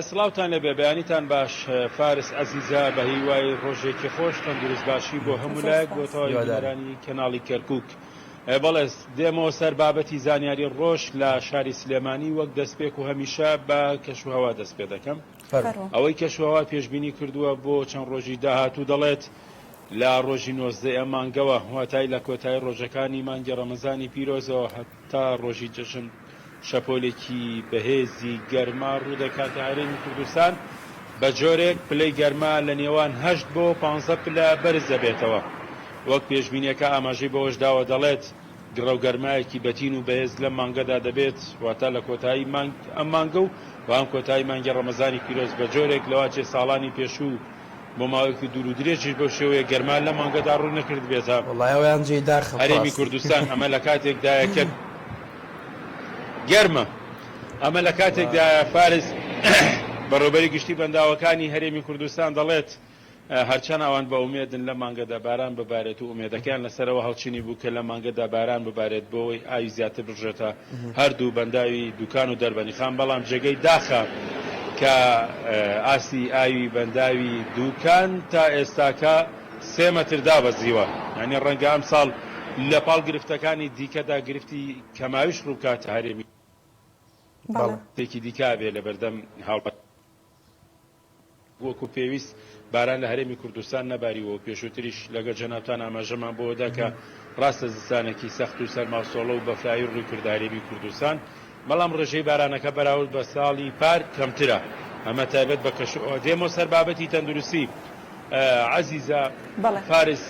سڵاوتان لەبێ بەیانیتان باش فارس عەزیزە بە هیوای ڕۆژێکی خۆش تەندروست باشی بۆ هەموو لایەک بۆتەوەی بینەرانی کەناڵی کەرکووک بەڵێ دێمەوە سەر بابەتی زانیاری ڕۆژ لە شاری سلێمانی وەک دەستپێک و هەمیشە بە کەشوهەوا دەست پێ دەکەم ئەوەی کەشوهەوا پێشبینی کردووە بۆ چەند ڕۆژی داهاتوو دەڵێت لە ڕۆژی 19 مانگەوە واتای لە کۆتایی ڕۆژەکانی مانگی ڕەمەزانی پیرۆزەوە هەتا ڕۆژی جەژن شەپۆلێکی بەهێزی گەرما ڕوودەکاتە هەرێمی کوردستان بە جۆرێک پلەی گەرما لە نێوان 8 بۆ 15 پلە بەرز دەبێتەوە وەک پێشبینیەکە ئاماژەی بەوەش داوە دەڵێت گڕە و گەرمایەکی بەتین و بەهێز لەم مانگەدا دەبێت واتە لە کۆتایی ئەم مانگە و بەم کۆتایی مانگی ڕەمەزانی پیرۆز بە جۆرێک لەواچێ ساڵانی پێشوو بۆ ماوەیەکی دوور و درێژی بەو شێوەیە گەرما لە مانگەدا ڕوو نەکرد بێتە وڵایەوەیان جێی داخە هەرێمی کوردستان ئەمە لە کاتێکدایە کە گەرمە ئەمە لە کاتێکدا فارس بەڕێوەبەری گشتی بەنداوەکانی هەرێمی کوردستان دەڵێت هەرچەند ئەوان بە ئومێدن لە مانگەدا باران ببارێت و ئومێدەکان لەسەرەوە هەڵچینی بوو کە لە مانگەدا باران ببارێت بۆەوەی ئاوی زیاتر بژێتە هەردوو بەنداوی دوکان و دەربەنیخان بەڵام جێگەی داخە کە ئاسی ئاوی بەنداوی دوکان تا ئێستاکە 3 مەتر دابەزیوە یعنی ڕەنگە ئەم ساڵ لە پاڵ گرفتەکانی دیکەدا گرفتی کەماویش ڕووکاتە هەرێمی تێکی دیکا بێ لە بەردەم هاوڵات وەکو پێویست باران لە هەرێمی کوردستان نەباریەوە پێشووتریش لەگە جەنابتان ئاماژەمان بۆدا کە ڕاستە زستانێکی سەخت و سەرماسۆڵە و بەفرایی ڕووی کردە هەرێمی کوردستان بەڵام ڕێژەی بارانەکە بەراورد بە ساڵی پار کەمترە ئەمە تایبەت بە کەشوهەوا دێمە سەر بابەتی تەندروستی عەزیزە فارس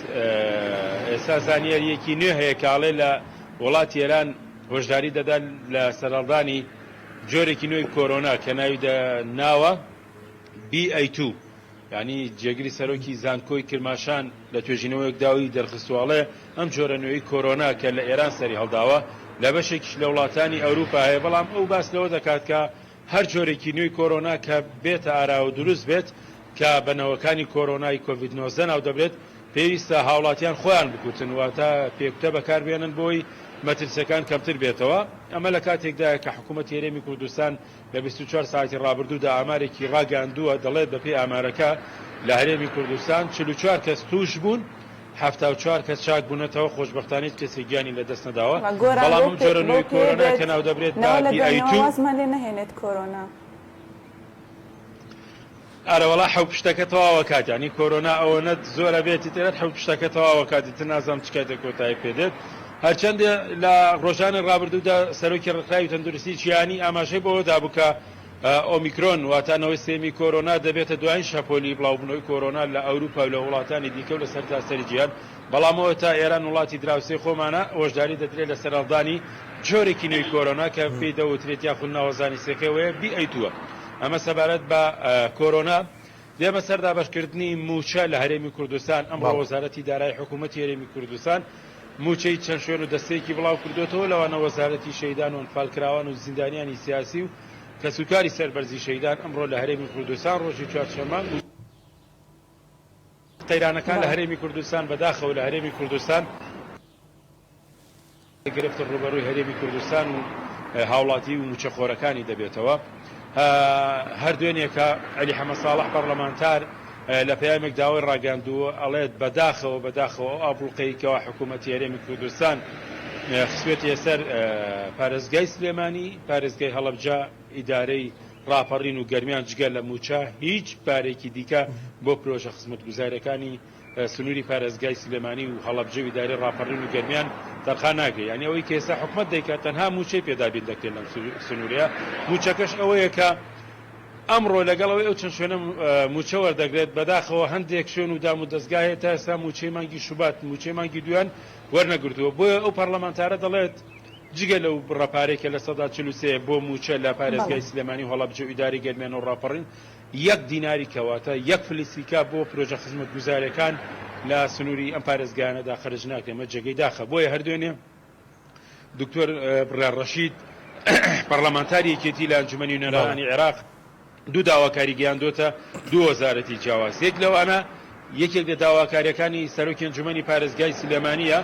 ئێستا زانیاریەکی نوێ هەیە کاڵێ لە وڵاتی ئێران هۆشداری دەدا لە سەرهەڵدانی جۆرێکی نوێی کۆرۆنا کە ناوە BA2 یعنی جێگری سەرۆکی زانکۆی کرماشان لە توێژینەوەیەک داوی دەرخستوواڵێ ئەم جۆرە نوێی کۆرۆنا کە لە ئێران سەری هەڵداوە لە بەشێکیش لە وڵاتانی ئەوروپا هەیە بەڵام ئەو باس لەوە دەکات کە هەر جۆرێکی نوێی کۆرۆنا کە بێتە ئارا و دروست بێت کە بەنەوەکانی کۆرۆنای کۆڤید-19 ناو دەبرێت پێویستە هاوڵاتیان خۆیان بکوتن واتە پێکوتە بەکاربێنن بۆی مەترسەکان کەمتر بێتەوە ئەمە لە کاتێکدایە کە حکوومەتی هەرێمی کوردستان لە 24 ساعتی ڕابردوودا ئامارێکی ڕاگەاندووە دەڵێت بەپێی ئامارەکە لە هەرێمی کوردستان 44 کەس توش بوون 74 کەس چاک بوونەتەوە خۆشبەختانیت کەسی گیانی لە دەست نەداوە بەڵام ئەم جۆرە نوێی کۆرۆنا کە ناو دەبرێت BA2 نەهێنێت کۆرۆنا ئارەوەڵا حەو پشتەکە تەواوە کاتیانی کۆرۆنا ئەوەنە زۆرە بێتی تێرەت حەو پشتەکە تەواوە کاتی تر نازانم چکاتێک کۆتایی پێدێت هەرچەندێ لە ڕۆژانی ڕابردوودا سەرۆکی ڕێکخراوی تەندروستی جیهانی ئاماژەی بەوە دابووکە ئۆمیکرۆن واتانەوەی سێمی کۆرۆنا دەبێتە دوایین شەپۆلی بڵاوبوونەوەی کۆرۆنا لە ئەوروپا و لە وڵاتانی دیکە و لە سەر تاسەری جیهان بەڵامەوە تا ئێران وڵاتی دراوسێ خۆمانە هۆشداری دەدرێت لە سەرهەڵدانی جۆرێکی نوێی کۆرۆنا کە پێی دەوترێت یاخود ناوەزانی سێکەوەیە BA2 ئەمە سەبارەت بە کۆرۆنا دێمە سەر دابەشکردنی موچە لە هەرێمی کوردستان ئەمڕۆ وەزارەتی دارایی حکوومەتی هەرێمی کوردستان موچەی چەند شوێن و دەستەیەکی بڵاو کردوێتەوە لەوانە وەزارەتی شەیدان و ئەنفالکراوان و زیندانیانی سیاسی و کە سوکاری سەربەرزی شەیدان ئەمڕۆ لە هەرێمی کوردستان ڕۆژی چوارشەممە قەیرانەکان لە هەرێمی کوردستان بەداخەوە لە هەرێمی کوردستان گرفتن ڕوبەڕووی هەرێمی کوردستان و هاوڵاتی و موچەخۆرەکانی دەبێتەوە. هەر دوێنێکە عەلی حەمەد ساڵح پەرلەمانتار لە پەیامێک داوای ڕاگەاندووە ئەڵێت بەداخەوە ئابڵوقەیەکەوە حکوومەتی هەرێمی کوردستان خسوێتی سەر پارێزگای سلێمانی، پارێزگای هەڵەبجە، ئیدارەی ڕاپەڕین و گەرمیان جگە لە موچە هیچ پارێکی دیکە بۆ پرۆژە خزمەتگوزارەکانی سنووری پارێزگای سلێمانی و هەڵەبجە و ئیدارەی ڕاپەڕین و گەرمیان دەرخان ناگرێت. یعنی ئەوەی کە ئێستا حکومەت دەیکات تەنها موچەی پێدابین دەکرێت لەم سنووریە. موچەکەش ئەوەیە کە ئەمڕۆ لەگەڵەوەی ئەو چەند شوێنە موچە وەردەگرێت بەداخەوە هەندێک شوێن و دام و دەستگاهەیە تا ئێستا موچەی مانگی شوبات موچەی مانگی دویان وەرنەگرتووە. بۆیە ئەو پەرلەمانتارە دەڵێت جگە لەو ڕەپارێکە لە 143 بۆ موچە لە پارێزگای سلێمانی هەڵەبجە و ئیداری گەرمیان و ڕاپەڕین 1 دیناری کەواتە 1 فلیسیکا بۆ پرۆژە خزمەتگوزارەکان لە سنووری ئەم پارێزگایانەدا خەرج ناکرێمە جێگەی داخە. بۆیە هەردوێنێ دکتۆر بڕیار ڕەشید پەرلەمانتاری یەکێتی لە ئەنجومەنی نوێنەرانی عێراق دوو داواکاری گەیاندۆتە دوو وەزارەتی جیاواز. یەک لەوانە یەکێک لە داواکاریەکانی سەرۆکی ئەنجومەنی پارێزگای سلێمانیە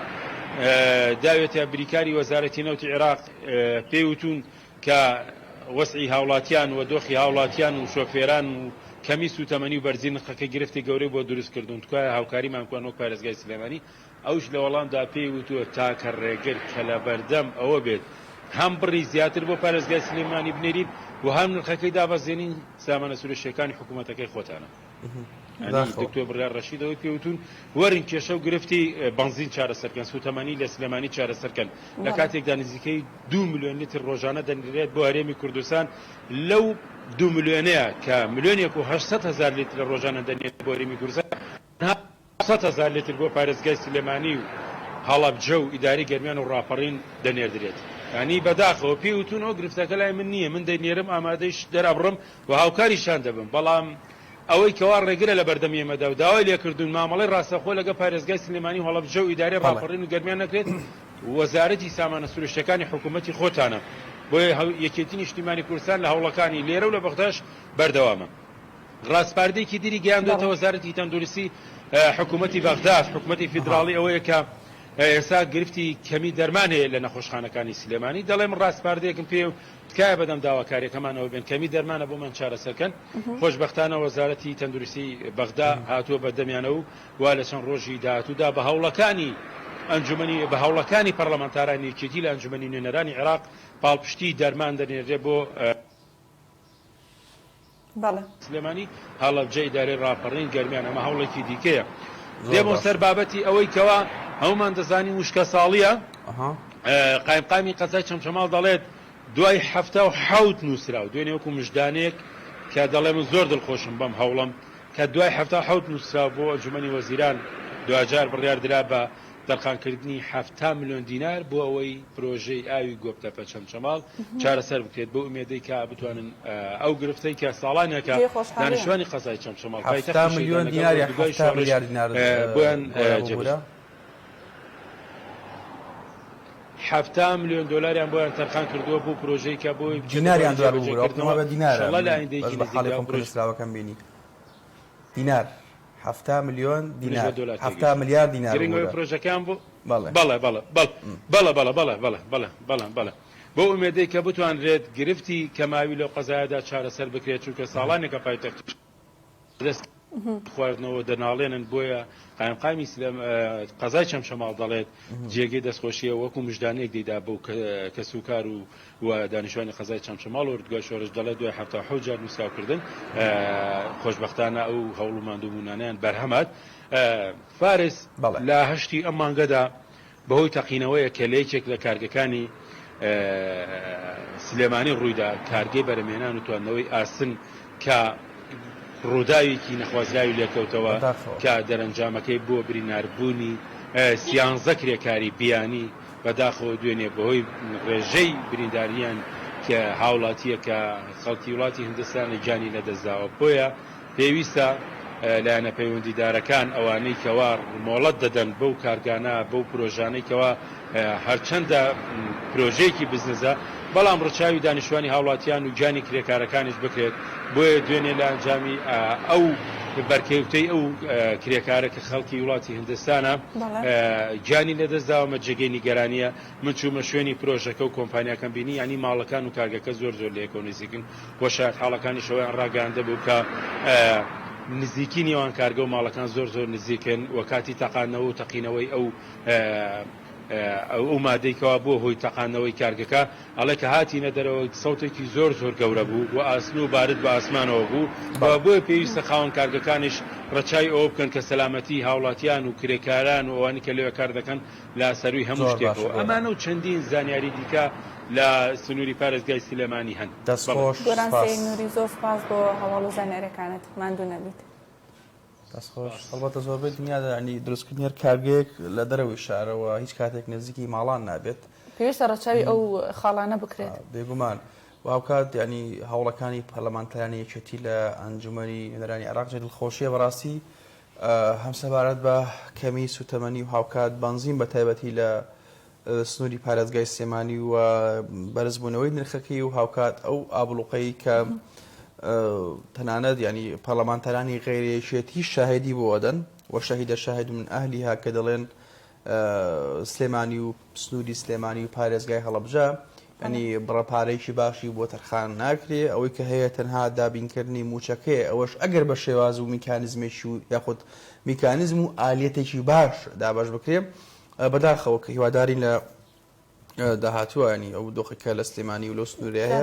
داوێتە بریکاری وەزارەتی نەوتی عێراق پێی وتون کە وەسعی هاوڵاتیان و دۆخی هاوڵاتیان و شۆفێران و کەمی سوتەمەنی و بەرزی نرخەکەی گرفتی گەورەی بۆ دروستکردون تکایە هاوکاریمان بکەن وەک پارێزگای سلێمانی. ئەوش لە وەڵامدا پێی وتووە تاکە ڕێگر کە لە بەردەم ئەوە بێت هەم بڕی زیاتر بۆ پارێزگای سلێمانی بنێرین و هەم نرخەکەی دابەزێنین سامانە سروشتەکانی حکوومەتەکەی خۆتانە. دکتۆر بڕیار ڕەشیدەوەی پێوتون وەرن کێشە و گرفتی بنزین چارەسەرکەن، سوتەمەنی لە سلێمانی چارەسەرکەن. لە کاتێکدا نزیکەی 2 ملیۆن لیتر ڕۆژانە دەنرێت بۆ هەرێمی کوردستان. لەو 2 ملیۆنەیە کە 1,800,000 لیتر ڕۆژانە دەنێت بۆ هەرێمی کوردستان 100,000 لیتر بۆ پارێزگای سلێمانی و هەڵەبجە و ئیداری گەرمیان و ڕاپەڕین دەنێردرێت. ینی بەداخەوە پێی وتون ئەو گرفتەکە لای من نییە، من دەینێرم ئامادەیش دەرابڕم و هاوکاریشان دەبم. بەڵام ئەوەی کەوا ڕێگرە لە بەردەم ئێمەدا و داوای لێکردوون مامەڵەی ڕاستەخۆ لەگە پارێزگای سلێمانی هەڵەبجە و ئیدارەی ڕاپەڕین و گەرمیان نەکرێت وەزارەتی سامانە سروشتەکانی حکوومەتی خۆتانە. بۆیە یەکێتی نیشتیمانی کوردستان لە هەوڵەکانی لێرە و لە بەغداش بەردەوامە. ڕاستپاردەیەکی دیری گەیاندۆتە وەزارەتی تەندروستی حکوومەتی بەغداد، حکوومەتی فیدراڵی ئەوەیە کە ئێستا گرفتی کەمی دەرمانەیە لە نەخۆشخانەکانی سلێمانی. دەڵێم ڕاستپاردەیەکم پێ تکایە بەدەم داواکاریەکەمانەوە بێن کەمی دەرمانە بۆمان چارەسەرکەن. خۆشبەختانە وەزارەتی تەندروستی بەغدا هاتووە بەردەمیانە و وا لە چەند ڕۆژی داهاتوودا بە هەوڵەکانی ئەنجومەنی بە هەوڵەکانی پەرلەمانتارانی یەکێتی لە ئەنجومەنی نوێنەرانی عێراق پاڵپشتی دەرمان دەنێرێ بۆ سلێمانی هەڵەبجە ئیدارەی ڕاپەڕین گەرمیان. ئەمە هەوڵێکی دیکەیە. دێمە سەر بابەتی ئەوەی کەوا هەمومان دەزانین وشکە ساڵیە. قایمقامی قەزای چەمچەماڵ دەڵێت دوای 77 نووسرا و دوێنێ وەکو مژدانێک کە دەڵێ من زۆر دڵخۆشم بەم هەوڵم کە دوای 77 نووسرا بۆ ئەنجومەنی وەزیران دوجار بڕیاردرا بە دەرخانکردنی 7 ملیۆن دینار بۆ ئەوەی پرۆژەی ئاوی گۆبتەپە چەمچەماڵ چارەسەر بکرێت بۆ ئومێدەی کە بتوانن ئەو گرفتەی کە ساڵانێکە دانیشتوانی قەزای چەمچەماڵ 7 ملیۆن دینار یا 7 میلیارد دینار بۆیان 7 ملیۆن دلاریان بۆیان تەرخان کردووە بۆ پرۆژەی کە بۆی دیناریان دوابووە دینارەکەم بینی دینار 7 ملیۆن دینار 7 میلیارد دینار پرۆژەکان بوو. بەڵێ بۆ ئومێدەی کە بتوانرێت گرفتی کەماوی لەو قەزایەدا چارەسەر بکرێت چونکە ساڵانێکە پایتەخت دەست خواردنەوە دەناڵێنن. بۆیە قایمقامی قەزای چەمچەماڵ دەڵێت جێگەی دەستخۆشیە وەکو مژدانێک دەیدا بۆ کەسوکار و دانیشتوانی قەزای چەمچەماڵ و وردگای شۆڕش دەڵێت دوای 77 جار نووسراوکردن. خۆشبەختانە ئەو هەوڵ و ماندووبوونانیان بەرهەمات. فارس لە هەشتی ئەم مانگەدا بەهۆی تەقینەوەیە کە لە یەکێک لە کارگەکانی سلێمانی ڕوویدا کارگەی بەرەمێنان و توانەوەی ئاسن کە ڕووداوێکی نەخوازراوی لێکەوتەوە کە دەرەنجامەکەی بۆ بریناربوونی 13 کرێکاری بیانی بەداخەوە دوێنێ بەهۆی ڕێژەی برینداریان کە هاوڵاتیە کە خەڵکی وڵاتی هیندستانی جانی لەدەستداوە. بۆیە پێویستە لایەنە پەیوەندیدارەکان ئەوانەی کەوا مۆڵەت دەدەن بەو کارگانە بەو پرۆژانەی کەوا هەرچەندە پرۆژەیەکی بزنسە بەڵام ڕچاوی دانیشتوانی هاوڵاتیان و گیانی کرێکارەکانیش بکرێت بۆیە دوێنێ لە ئەنجامی ئەو بەرکەوتەی ئەو کرێکارە کە خەڵکی وڵاتی هندستانە گیانی لەدەستداوەمە جێگەی نیگەرانیە من چوومە شوێنی پرۆژەکە و کۆمپانیاکەم بینی ینی ماڵەکان و کارگەکە زۆر لە یەکەوە نزیکن بۆ شاید حاڵەکانی شەوەیان ڕاگەاندە بوو کە نزیکی نێوان کارگە و ماڵەکان زۆر نزیکن و کاتی تەقانەوە و تەقینەوەی ئەو مادەیکەوە بۆ هۆی تەقانەوەی کارگەکە ئەڵێ کە هاتیینە دەرەوە سەوتێکی زۆر گەورە بوو و ئاسن و بارد بە ئاسمانەوە بوو بۆیە پێویستە خاوەن کارگەکانیش ڕەچای ئەوە بکەن کە سەلامەتی هاوڵاتیان و کرێکاران و ئەوانی کە لێوە کار دەکەن لە سەروی هەموو شتێکەوە ئەمانە و چەندین زانیاری دیکە لە سنووری پارێزگای سلێمانی هەن. نوری زۆر سپاس بۆ هەواڵ و زانیاریەکانت ماندوو نەبیت. دەستخۆش هەڵبەتە زۆربەی دنیادا ینی دروستکردنی هەر کارگەیەک لە دەرەوەی شارەوە هیچ کاتێک نزیکی ماڵان نابێت پێویستە ڕەچاوی ئەو خاڵانە بکرێت بێگومان واوکات ینی هەوڵەکانی پەرلەمانتەرانی یەکێتی لە ئەنجومەنی هێنەرانی عێراق دڵخۆشیە بەڕاستی هەم سەبارەت بە کەمی سوتەمەنی و هاوکات بەنزیم بە تایبەتی لە سنووری پارێزگای سلێمانی و بەرزبوونەوەی نرخەکەی و هاوکات ئەو ئابڵوقەی کە تەنانەت ینی پەرلەمانتەرانی غێرەیەکێتی شاهدی بۆ ئەدەن وشهد شاهد من ئەهلیها کە دەڵێن سلێمانی و سنووری سلێمانی و پارێزگای هەڵەبجە ینی بڕەپارەیەکی باشی بۆ تەرخان ناکرێ ئەوەی کە هەیە تەنها دابینکردنی موچەکەی ئەوەش ئەگەر بە شێواز و میکانیزمێکی و یاخود میکانیزم و ئالێتێکی باش دابش بکرێ بەداخەوە کە هیوادارین لە داهاتووانی ئەو دۆخەکە لە سلێمانی و لە سنوورەیە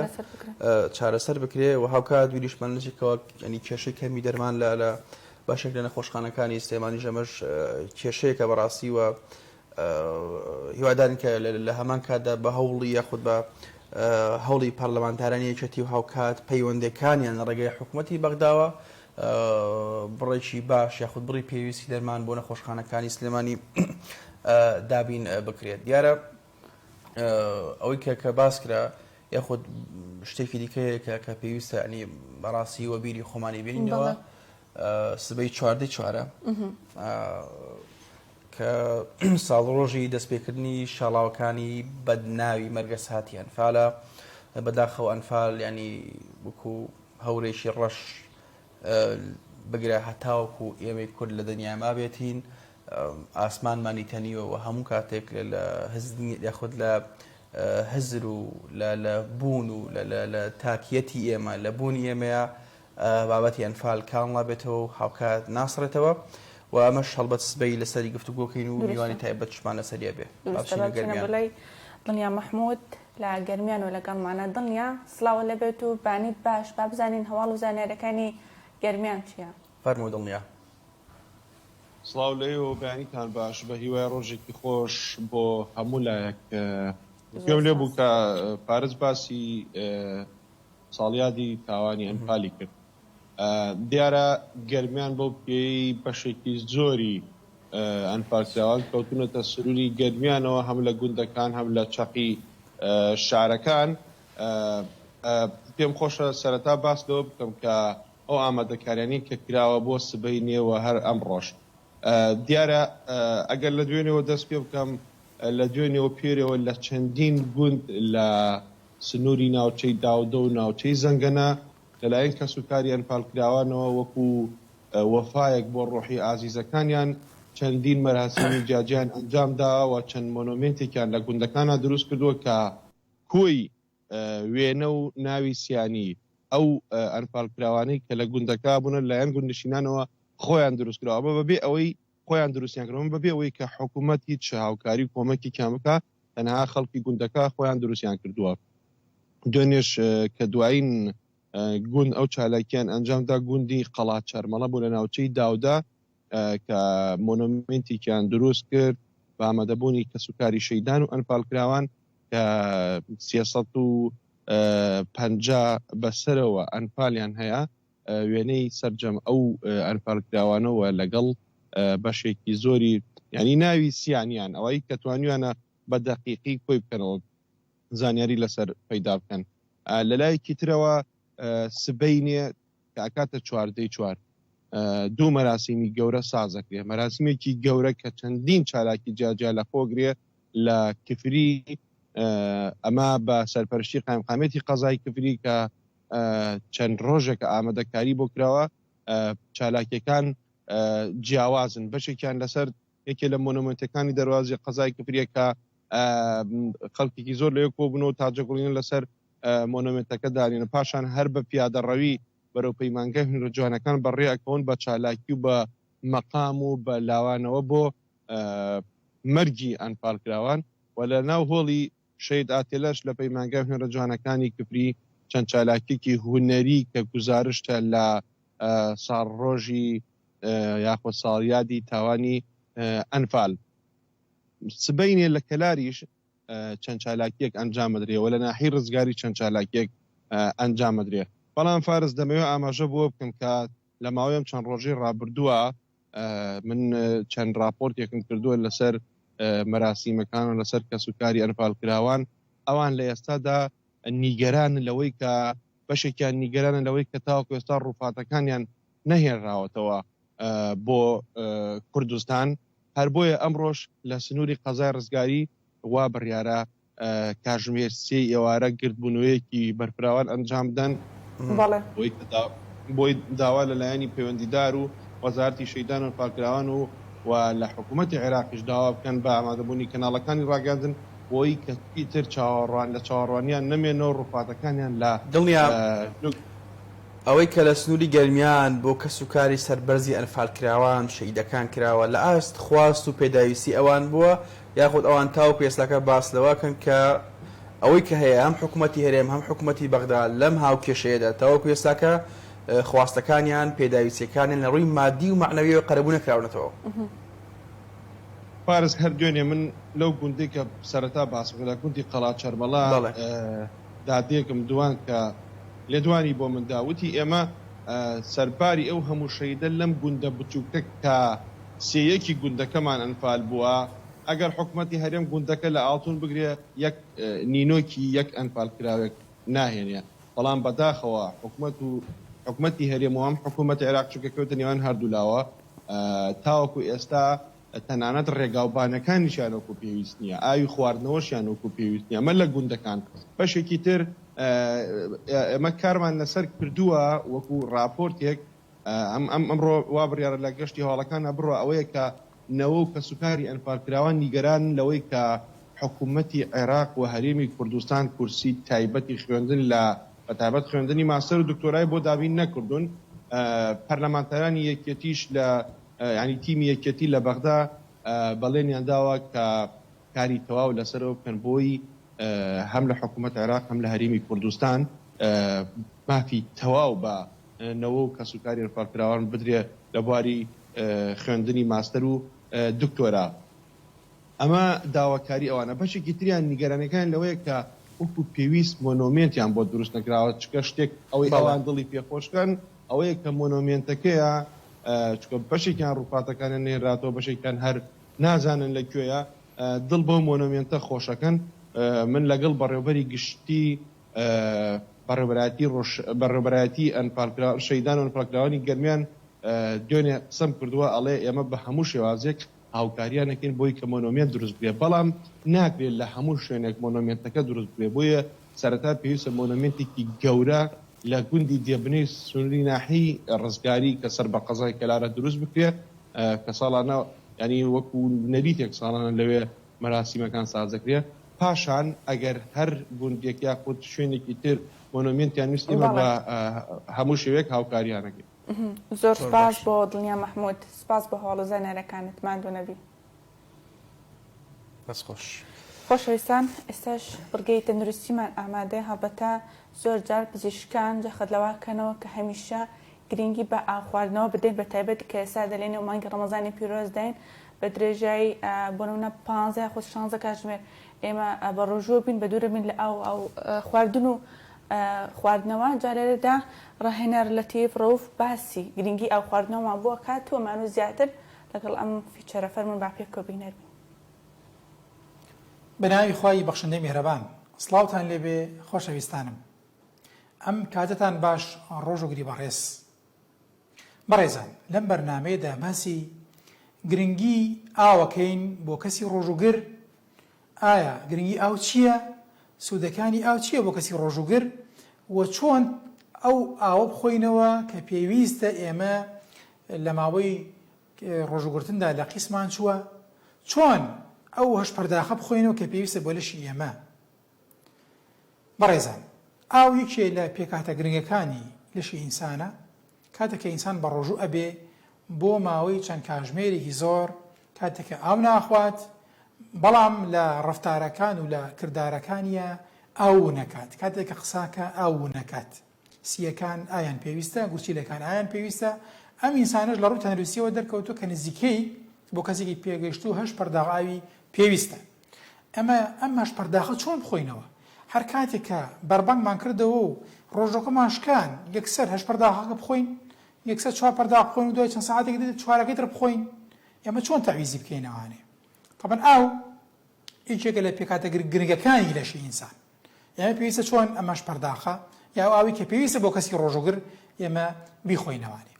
چارەسەر بکرێ و هاوکات دوریشمانەکەەوە ینی کێشەی کەمی دەرمان لە باشێک لە نەخۆشخانەکانی سلێمانی ژەمەش کێشەیەکە بەڕاستی وە هیوادارین کە لە هەمان کاتدا بە هەوڵی یاخود بە هەوڵی پەرلەمانتارانی یەکێتی و هاوکات پەیوەندەکانیان ڕێگەی حکوومەتی بەغداوە بڕێکی باش یاخود بڕی پێویستی دەرمان بۆ نەخۆشخانەکانی سلێمانی دابین بکرێت دیارە ئەوەی کە باس کرا یاخود شتێکی دیکەیە کە پێویستە ینی بەڕاستی وە بیری خۆمانی بینینەوە سبەی 14 کە ساڵڕۆژی دەستپێکردنی شاڵاوەکانی بەدناوی مەرگە ساتی ئەنفالە بەداخەوە ئەنفال ینی وەکو هەورێکی ڕەش بگرە هەتاوەکو ئێمەی کورد لە دنیا مابێتین ئاسمانمانی تەنیوە هەموو کاتێک لە یاخود لە هەزر و لە بوون و لە تاکیەتی ئێمە لە بوونی ئێمەیە بابەتی ئەنفال کاڵا بێتەوە و هاوکات ناسڕێتەوە و ئەمەش هەڵبەت سبەی لەسەری گفتوگۆکەین و میوانی تایبەت شمان لەسەریە بێ بڵێ دڵنیا مەحموود لە گەرمیان و لەگەڵمانە دڵنیا سڵاوە لەبێت و بانیت باش با بزانین هەواڵ و زانیارەکانی گەرمیان چییە؟ فەرموو دڵنیا سڵاو لێ و بەیانیتان باش بە هیوای ڕۆژێکی خۆش بۆ هەموو لایەک پێم لێ بوو کە پارێز باسی ساڵیادی تاوانی ئەنفالی کرد دیارە گەرمیان بۆ پێی بەشێکی زۆری ئەنفالکراوان کەوتونەتە سروری گەرمیانەوە هەم لە گوندەکان هەم لە چەقی شارەکان پێم خۆشە سەرەتا باس لەوە بکەم کە ئەو ئامادەکاریانی کە کراوە بۆ سبەی نێوە هەر ئەم ڕۆژ دیارە ئەگەر لە دوێنێەوە دەست پێ بکەم لە دوێنێەوە پێرەوە لە چەندین گوند لە سنووری ناوچەی داودە و ناوچەی زەنگەنە لەلایەن کەس و کاری ئەنفالکراوانەوە وەکو وەفایەک بۆ ڕۆحی ئازیزەکانیان چەندین مەراسیمی جاجیان ئەنجامداوە چەند مۆنۆمنتێکیان لە گوندەکانە دروست کردووە کە کۆی وێنە و ناوی سیانی ئەو ئەنفالکراوانەی کە لە گوندەکە بوونە لایەن گوندنشینانەوە خۆیان دروست کراوە بەبێ ئەوەی خۆیان دروستیان کردەوە بەبێ ئەوەی کە حکوومەت هیچ هاوکاری و کۆمەکی کامەکە تەنها خەڵکی گوندەکە خۆیان دروستیان کردووە دوێنێش کە دوایین گوند ئەو چالاکیان ئەنجامدا گوندی قەڵات چەرمەڵە بوو لە ناوچەی داودا کە مۆنۆمنتێکیان دروست کرد بە ئامادەبوونی کەسوکاری شەیدان و ئەنفالکراوان کە 350 بەسەرەوە ئەنفالیان هەیە وێنەی سەرجەم ئەو ئەنفالکراوانەوە لەگەڵ بەشێکی زۆری ینی ناوی سیانیان ئەوەی کە توانیوانە بە دەقیقی کۆی بکەنەوە زانیاری لەسەر پەیدا بکەن لەلایەکی ترەوە سبەی نییە کە ئاکاتە 14 دوو مەراسیمی گەورە سازەکرێ مەراسیمێکی گەورە کە چەندین چالاکی جاجا لە خۆگرێ لە کفری ئەمە بە سەرپەرشتی قایمقامێتی قەزای کفری کە چەند ڕۆژێکە ئامادەکاری بۆ کراوە چالاکیەکان جیاوازن بەشێکیان لەسەر یەکێ لە مۆنومنتەکانی دەواازی قەزای کفریە کە خەڵکێکی زۆر لەیە کۆبوونەوە تاجەگوڵین لەسەر مۆنومنتەکە دارینە پاشان هەر بە پیادەڕەوی بەرەو پەیمانگە هێنرەجوانەکان بەڕێەکەون بە چالاکی و بە مەقام و بە لاوانەوە بۆ مەرگی ئەنفالکراوان و لە ناو هۆڵی شەید ئاتێلەش لە پەیمانگە هێنرەجوانەکانی کفری چەند چالاکێکی هونەری کە گزارشتە لە ساڵڕۆژی یاخۆ ساڵیادی تاوانی ئەنفال سبەینێ لە کەلاریش چەند چالاکیەک ئەنجامەدرێ و لە ناحی ڕزگاری چەند چالاکیەک ئەنجامەدرێ بەڵام فارس دەمەوێت ئاماژە بۆ بکەم کە لە ماوەیەم چەند ڕۆژەی ڕابردووە من چەند راپۆرتێکم کردووە لەسەر مەراسیمەکان و لەسەر کەسوکاری ئەنفالکراوان ئەوان لە ئێستادا نیگەران لەوەی کە بەشێکیان نیگەرانە لەوەی کە تاوەکو ئێستا ڕووفاتەکانیان نەهێنراوەتەوە بۆ کوردستان هەر بۆیە ئەمڕۆژ لە سنووری قەزای ڕزگاری وا بڕیارە کاژمێر سێ ئێوارە گردبوونەوەیەکی بەرپراوان ئەنجام بدەن بۆی داوا لەلایەنی پەیوەندیدار و وەزارەتی شەیدان و ئەنفالکراوان و لە حکوومەتی عێراقیش داوا بکەن بە ئامادەبوونی کەناڵەکانی ڕاگەاندن بۆی کە ئیتر چاوەڕوان لە چاوەڕوانیان نەمێنەوە ڕووفاتەکانیان لە دڵنیا ئەوەی کە لە سنووری گەرمیان بۆ کەسوکاری سەربەرزی ئەنفالکراوان شەیدەکان کراوە لە ئاست خواست و پێداویستی ئەوان بووە یاخود ئەوان تاوکو ئێستاکە باس لەوەکەن کە ئەوەی کە هەیە هەم حکوومەتی هەرێم هەم حکوومەتی بەغدا لەم هاوکێشەیەدا تاوەکو ئێستاکە خواستەکانیان پێداویستیەکانیان لە ڕووی مادی و معنەویەوە قەرەبوو نەکراونەتەوە پارس هەر دوێنێ من لەو گوندێک کە سەرەتا باسمدا گوندی قەڵات چەرمەڵا دادێکم دوان کە لێدوانی بۆ من داوتی ئێمە سەرباری ئەو هەموو شەیدە لەم گوندە بچووکە کە سێیەکی گوندەکەمان ئەنفال بووە ئەگەر حکوومەتی هەرێم گوندەکە لە ئاڵتون بگرێ یەک نینۆکی یەک ئەنفالکراوێک ناهێنێ بەڵام بەداخەوە حکوومەتی هەرێم و هەم حکوومەت عێراق چووکەکەوتە نێوان هەردوولاوە تاوەکو ئێستا تەنانەت ڕێگاوبانەکانیشیان وەکو پێویست نییە ئاوی خواردنەوەشیان وەکو پێویست نییە ئەمە لە گوندەکان بەشێکی تر ئەمە کارمان لەسەر کردووە وەکو راپۆرتێک ئەمڕۆ وا بڕیارە لە گەشتی هەواڵەکانە بڕۆ ئەوەیە کە نەوە و کەسوکاری ئەنفالکراوان نیگەران لەوەی کە حکوومەتی عێراق و هەرێمی کوردستان کورسی تایبەتی خوێندن لە بەتابەت خوێندنی ماستەر و دکتۆرای بۆ دابین نەکردوون پەرلەمانتەرانی یەکێتیش لە ینی تیمی یەکێتی لە بەغدا بەڵێنیان داوە کە کاری تەواو لەسەرەوە بکەن بۆی هەم لە حکوومەت عێراق هەم لە هەرێمی کوردستان مافی تەواو بە نەوە و کەسوکاری ئەنفالکراوان بدرێ لە بواری خوێندنی ماستەر و دکتۆرا ئەمە داواکاری ئەوانە بەشێکی تریان نیگەرانەکان لەوەیە کە وەکو پێویست مۆنۆمنتیان بۆ دروست نەکراوە چکە شتێک ئەوەی ئەوان دڵی پێخۆشکەن ئەوەیە کە مۆنۆمنتەکەیە چکە بەشێکیان ڕووپاتەکانە نێراتەوە بەشێکیان هەر نازانن لەکوێیە دڵ بۆ مۆنۆمنتە خۆشەکەن من لەگەڵ بەڕێوەبەری گشتی بەڕێوەبەرایەتی شەیدان و ئەنفالکراوانی گەرمیان دوێنێ قسەم کردووە ئەڵێ ئێمە بە هەموو شێوازێک هاوکاریان نەکەین بۆی کە مۆنۆمنت دروست بێ بەڵام ناکرێت لە هەموو شوێنێک مۆنۆمنتەکە دروست بێ بۆیە سەرەتا پێویستە مۆنۆمنتێکی گەورە لە گوندی دێبنەی سنووری ناحی ڕزگاری کە سەر بە قەزای کەلارە دروست بکرێت کە ساڵانە ینی وەکو نەریتێک ساڵانە لەوێ مەراسیمەکان سازەکرێت پاشان ئەگەر هەر گوندێک یاخود شوێنێکی تر مۆنۆمنتیان ویستیمە بە هەموو شێوەیەک هاوکاریانەکەی زۆر سپاس بۆ دڵنیا مەحموود سپاس بە هەواڵە زانێرەکانت ماندوو نەبی بەس خۆش خۆشەویستان ئێستاش بڕگەی تەندروستیمان ئامادەی هەڵبەتە زۆر جار پزیشکان جەخەدلەواکەنەوە کە هەمیشە گرنگی بە ئاخواردنەوە بدەین بە تایبەت کە ئێستا دەلێنێ و مانگی ڕەمەزانی پیرۆز داین بە درێژایی بۆ نمونە 15 یاخود 16 کاتژمێر ئێمە بە ڕۆژوو بین بە دوورە بین لە ئەو خواردن و خواردنەوە جارێرەدا ڕاهێنەر لە تیف ڕەوف باسی گرنگی ئەو خواردنەوەمان بووە کاتوەمان و زیاتر لەگەڵ ئەم فیچەرە فەرمون با پێکەوە بینەربین بەناوی خوای بەخشندەی میهرەبان سڵاوتان لێبێ خۆشەویستانم ئەم کاتتان باش ڕۆژ و گری بەڕێز بەڕێزان لەم بەرنامەیەدا باسی گرنگی ئاوەکەین بۆ کەسی ڕۆژوگر. ئایا گرنگی ئاو چییە؟ سوودەکانی ئاو چییە بۆ کەسی ڕۆژوگر؟ و چۆن ئەو ئاوە بخۆینەوە کە پێویستە ئێمە لە ماوەی ڕۆژوگرتندا لە قیسمان چووە؟ چۆن ئەو هەش پەرداخە بخۆینەوە کە پێویستە بۆ لەشی ئێمە؟ بەڕێزان ئاو یەکێ لە پێکاتە گرنگەکانی لەشی ئینسانە. کاتێککە ئینسان بە ڕۆژوو ئەبێ بۆ ماوەی چەند کاتژمێرێکی زۆر کاتێککە ئاو ناخوات، بەڵام لە ڕەفتارەکان و لە کردارەکانیە ئاو نەکات. کاتێککە قساکە ئاو نەکات، سیەکان ئایان پێویستە، گورچیلەکان ئایان پێویستە. ئەم ئینسانش لە ڕوو تەندروستیەوە دەرکەوتو کە نزیکەی بۆ کەسێکی پێگەشت و هەش پەرداغ ئاوی پێویستە. ئەم هەش پەرداخە چۆن بخۆینەوە؟ هەر کاتێککە بەربەنگمان کردەوە و ڕۆژەکەمان شکان یەکسەر هەش پەرداخەکە بخۆین، یەکسەر چوار پەرداخ بخۆین و دوای چەند سەعاتێک دێت چوارەکەی تر بخۆین، ئێمە چۆن تەعویزی بکەینەوانێ؟ طبعاً ئاو یەکێکە لە پێکاتە گرنگەکانی لەشی ئینسان. ئێمە پێویستە چۆن ئەمەش پەرداخە یا ئاوی کە پێویستە بۆ کەسی ڕۆژوگر ئێمە بیخۆینەوانێ.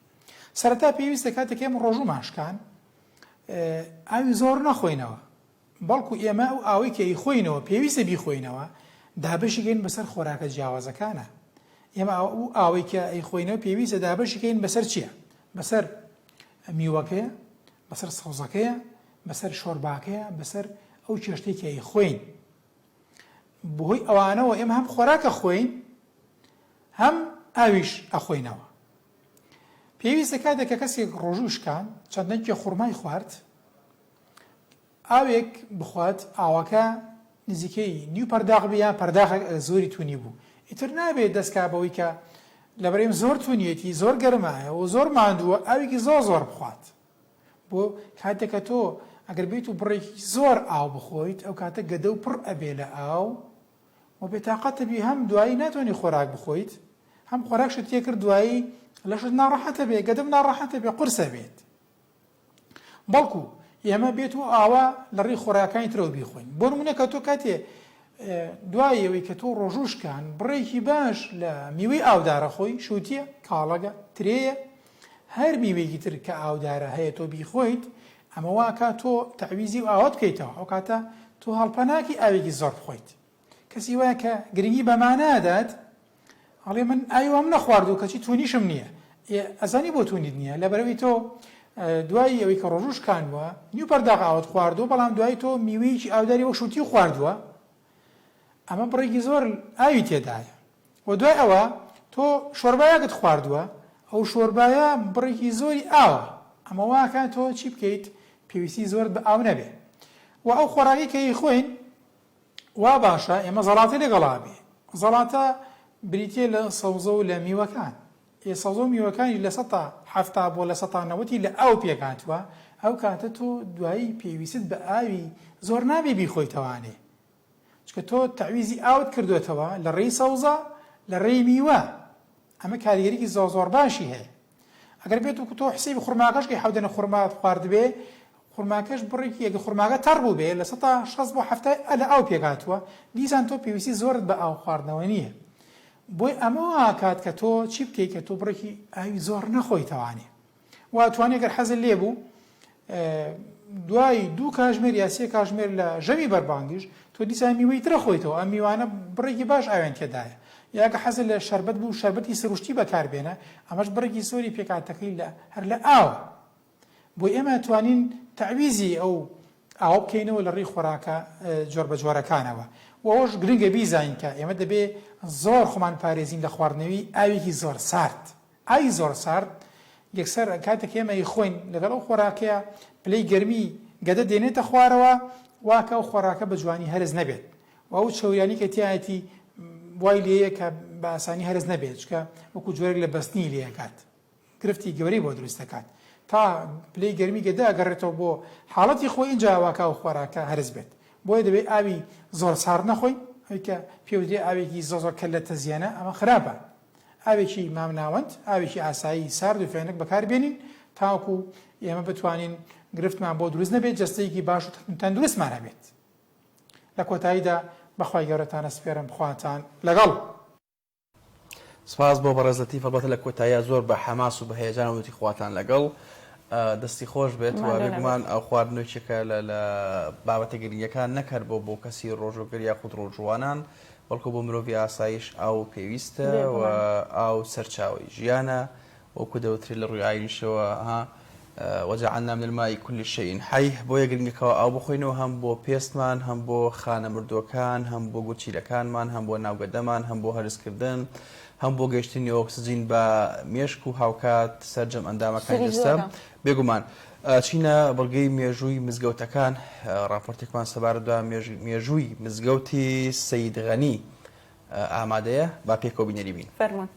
سەرەتا پێویستە کاتێک ئێمە ڕۆژومان شکان ئاوی زۆر نەخۆینەوە، بەڵکو ئێمە ئەو ئاوی کە ئیخۆینەوە پێویستە بیخۆینەوە دابەشیکەین بەسەر خۆراکە جیاوازەکانە. ئێمە ئەو ئاوی کە ئیخۆینەوە پێویستە دابەشیکەین بەسەر چییە؟ بەسەر میوەکەیە، بەسەر سەوزەکەیە، بەسەر شۆرباکەیە، بەسەر ئەو چێشتەی کە ئیخۆین. بەهۆی ئەوانەوە ئێمە هەم خۆراکە خۆین هەم ئاویش ئەخۆینەوە. پێویستە کاتێککە کەسێک ڕۆژوو شکان چەندەنگی خوڕمای خوارد، ئاوێک بخوات، ئاوەکە نزیکەی نیو پەرداغ بیا پەرداخە زۆری تونی بوو، ئیتر نابێت دەستکا بەوەی کە لەبەرێم زۆر تونیەتی زۆر گەرمایە و زۆر ماندووە ئاوێکی زۆر بخوات. بۆ کاتێککە تۆ ئەگەر بیت و بڕێکی زۆر ئاو بخۆیت ئەو کاتە گەدە و پڕ ئەبێ لە ئاو و بێتاقەتە بی هەم دوایی ناتوانانی خۆراک بخۆیت، هەم خۆراکشت تێ کرد دوایی لەشت ناڕەحەتە بێ، گەدەم ناڕەحەتە بێ، قورسە بێت. بەڵکو ئێمە بێت و ئاوا لە ڕێی خۆراکانی ترەوە بیخۆین. بۆ نمونە کە تۆ کاتێ دوایەوەی کە تۆ ڕۆژوشکان بڕێکی باش لە میوەی ئاودارە خۆی، شووتیە، کاڵەگە، ترەیە، هەر میوەیەکی تر کە ئاودارە هەیە تۆ بیخۆیت، ئەمە واکە تۆ تەعویزی و ئاوات بکەیتەوە، ئەو کاتە تۆ هەڵپەناکی ئاوێکی زۆر بخۆیت. کەسی وایە کە گرنگی بەمانەدات ئەڵێ من ئاوام نەخواردو کەچی تونیشم نییە. ئەزانی بۆ تونیت نییە، لەبەرەوەی تۆ دوای ئەوەی کە ڕۆژوشکان بووە نیو پەرداغ ئاوت خواردووە، بەڵام دوای تۆ میوەیەکی ئاوداری وە شووتی خواردووە، ئەمە بڕێکی زۆر ئاوی تێدایە. و دوای ئەوە تۆ شۆربایەکت خواردووە، ئەو شۆربایە بڕێکی زۆری ئاوە، ئەمە واکە تۆ چی بکەیت؟ پێویستی زۆر بە ئاو نەبێ. و ئەو خۆراکی کە خۆین وا باشە ئێمە زەڵاتە لەگەڵا بێ. زەڵاتە بریتێ لە سەوزە و لە میوەکان. سەوزە و میوەکانی لە 170 بۆ لە 190 لە ئاو پێکاتوە، ئەو کاتە تۆ دوایی پێویست بە ئاوی زۆر نابێ بیخۆیتەوانێ، چکە تۆ تەعویزی ئاوت کردوێتەوە لە ڕێی سەوزە لە ڕێی میوە. ئەمە کاریگەریکی زۆر باشی هەیە. ئەگەر بێت و تۆ حسەبی خوڕماکەش کە حەودەنە خوڕمات خواردبێ، خوڕماکەش بڕێکی ئەگە خوڕماکە تەڕ بوو بێ لە 160 بۆ 70 لە ئاو پێکاتوە، دیسان تۆ پێویستی زۆرت بە ئاو خواردنەوە نییە. بۆی ئەمە واکات کە تۆ چی بکەیت کە تۆ بڕێکی ئاوی زۆر نەخۆیتەوانێ. واتوانێت گەر حەزت لێ بوو دوای 2 کاتژمێر یا 3 کاتژمێر لە ژەمی بەربانگیش تۆ دیسان میوەی ترە خۆیتەوە، ئەم میوانە بڕێکی باش ئاویان تێدایە. یاکە حەزت لە شەربەت بوو شەربەتی سروشتی بەکاربێنە، ئەمەش بڕێکی زۆری پێکاتەکەی هەر لە ئاوە. بۆی ئێمە توانین تەعویزی ئەو ئاو بکەینەوە لە ڕێی خۆراکە جۆر بە جۆرەکانەوە. و ئەوەش گرنگە بیزانین کە ئێمە دەبێ زۆر خۆمان پارێزین لە خواردنەوەی ئاوێکی زۆر سارد. ئاوی زۆر سارد یەکسەر کاتێک ئێمە خۆین لەگەڵ ئەو خۆراکەیە پلەی گەرمی گەدە دێنێتە خوارەوە، واکە ئەو خۆراکە بە جوانی هەرز نەبێت. و ئەو چەوریانی کە تایەتی وای لێیە کە بە ئاسانی هەرز نەبێت، چکە وەکو جۆرێک لە بەستنی لێکات، گرفتی گەورەی بۆ دروست دەکات. تا پلەی گەرمی گەدە ئەگەڕێتەوە بۆ حاڵەتی خۆی اینجا واکە ئەو خۆراکە هەرز بێت. بۆیە دەبێت ئاوی زۆر سارد نەخۆین، ئەوکە پێودێ ئاوێکی زۆر کەللەتە زیانە، ئەمە خراپە. ئاوێکی مامناوەند، ئاوێکی ئاسایی سارد و فێنک بەکاربێنین تاوەکو ئێمە بتوانین گرفتمان بۆ دروست نەبێت، جەستەیەکی باش و تەندروستمان هەبێت. لە کۆتاییدا بەخوای گەورەتانە سپێرم، خواتان لەگەڵ. سپاس بۆ بەڕێزەتی فەڵبەتە لە کۆتاییە زۆر بە حەماس و بە هەیەجان وتی خواتان لەگەڵ دەستی خۆش بێت و بێگومان ئەو خواردنەوەیەکە لە بابەتە گرنگەکان نەکرد بۆ کەسی ڕۆژۆگەر یا خود ڕۆژوانان بەڵکو بۆ مرۆڤی ئاسایش ئاو پێویستە و ئاو سەرچاوی ژیانە وەکو دەوتری لە ڕووی ئاینشەوە وجعلنا من الماء كل شيء حي بۆ یەکگرنگەکەەوە ئاو بخۆینەوە هەم بۆ پێستمان هەم بۆ خانە مردوەکان هەم بۆ گوچیلەکانمان هەم بۆ ناوگەدەمان هەم بۆ هەرسکردن هەم بۆ گەشتنی ئۆکسجین بە مێشک و هاوکات سەررجەم ئەندامەکان دەستە بێگومان چینە بەڵگەی مێژووی مزگەوتەکان راپۆرتێکمان سەبارەتدا مێژووی مزگەوتی سەید غەنی ئامادەیە با پێکەوە بینەری بین فەرمون.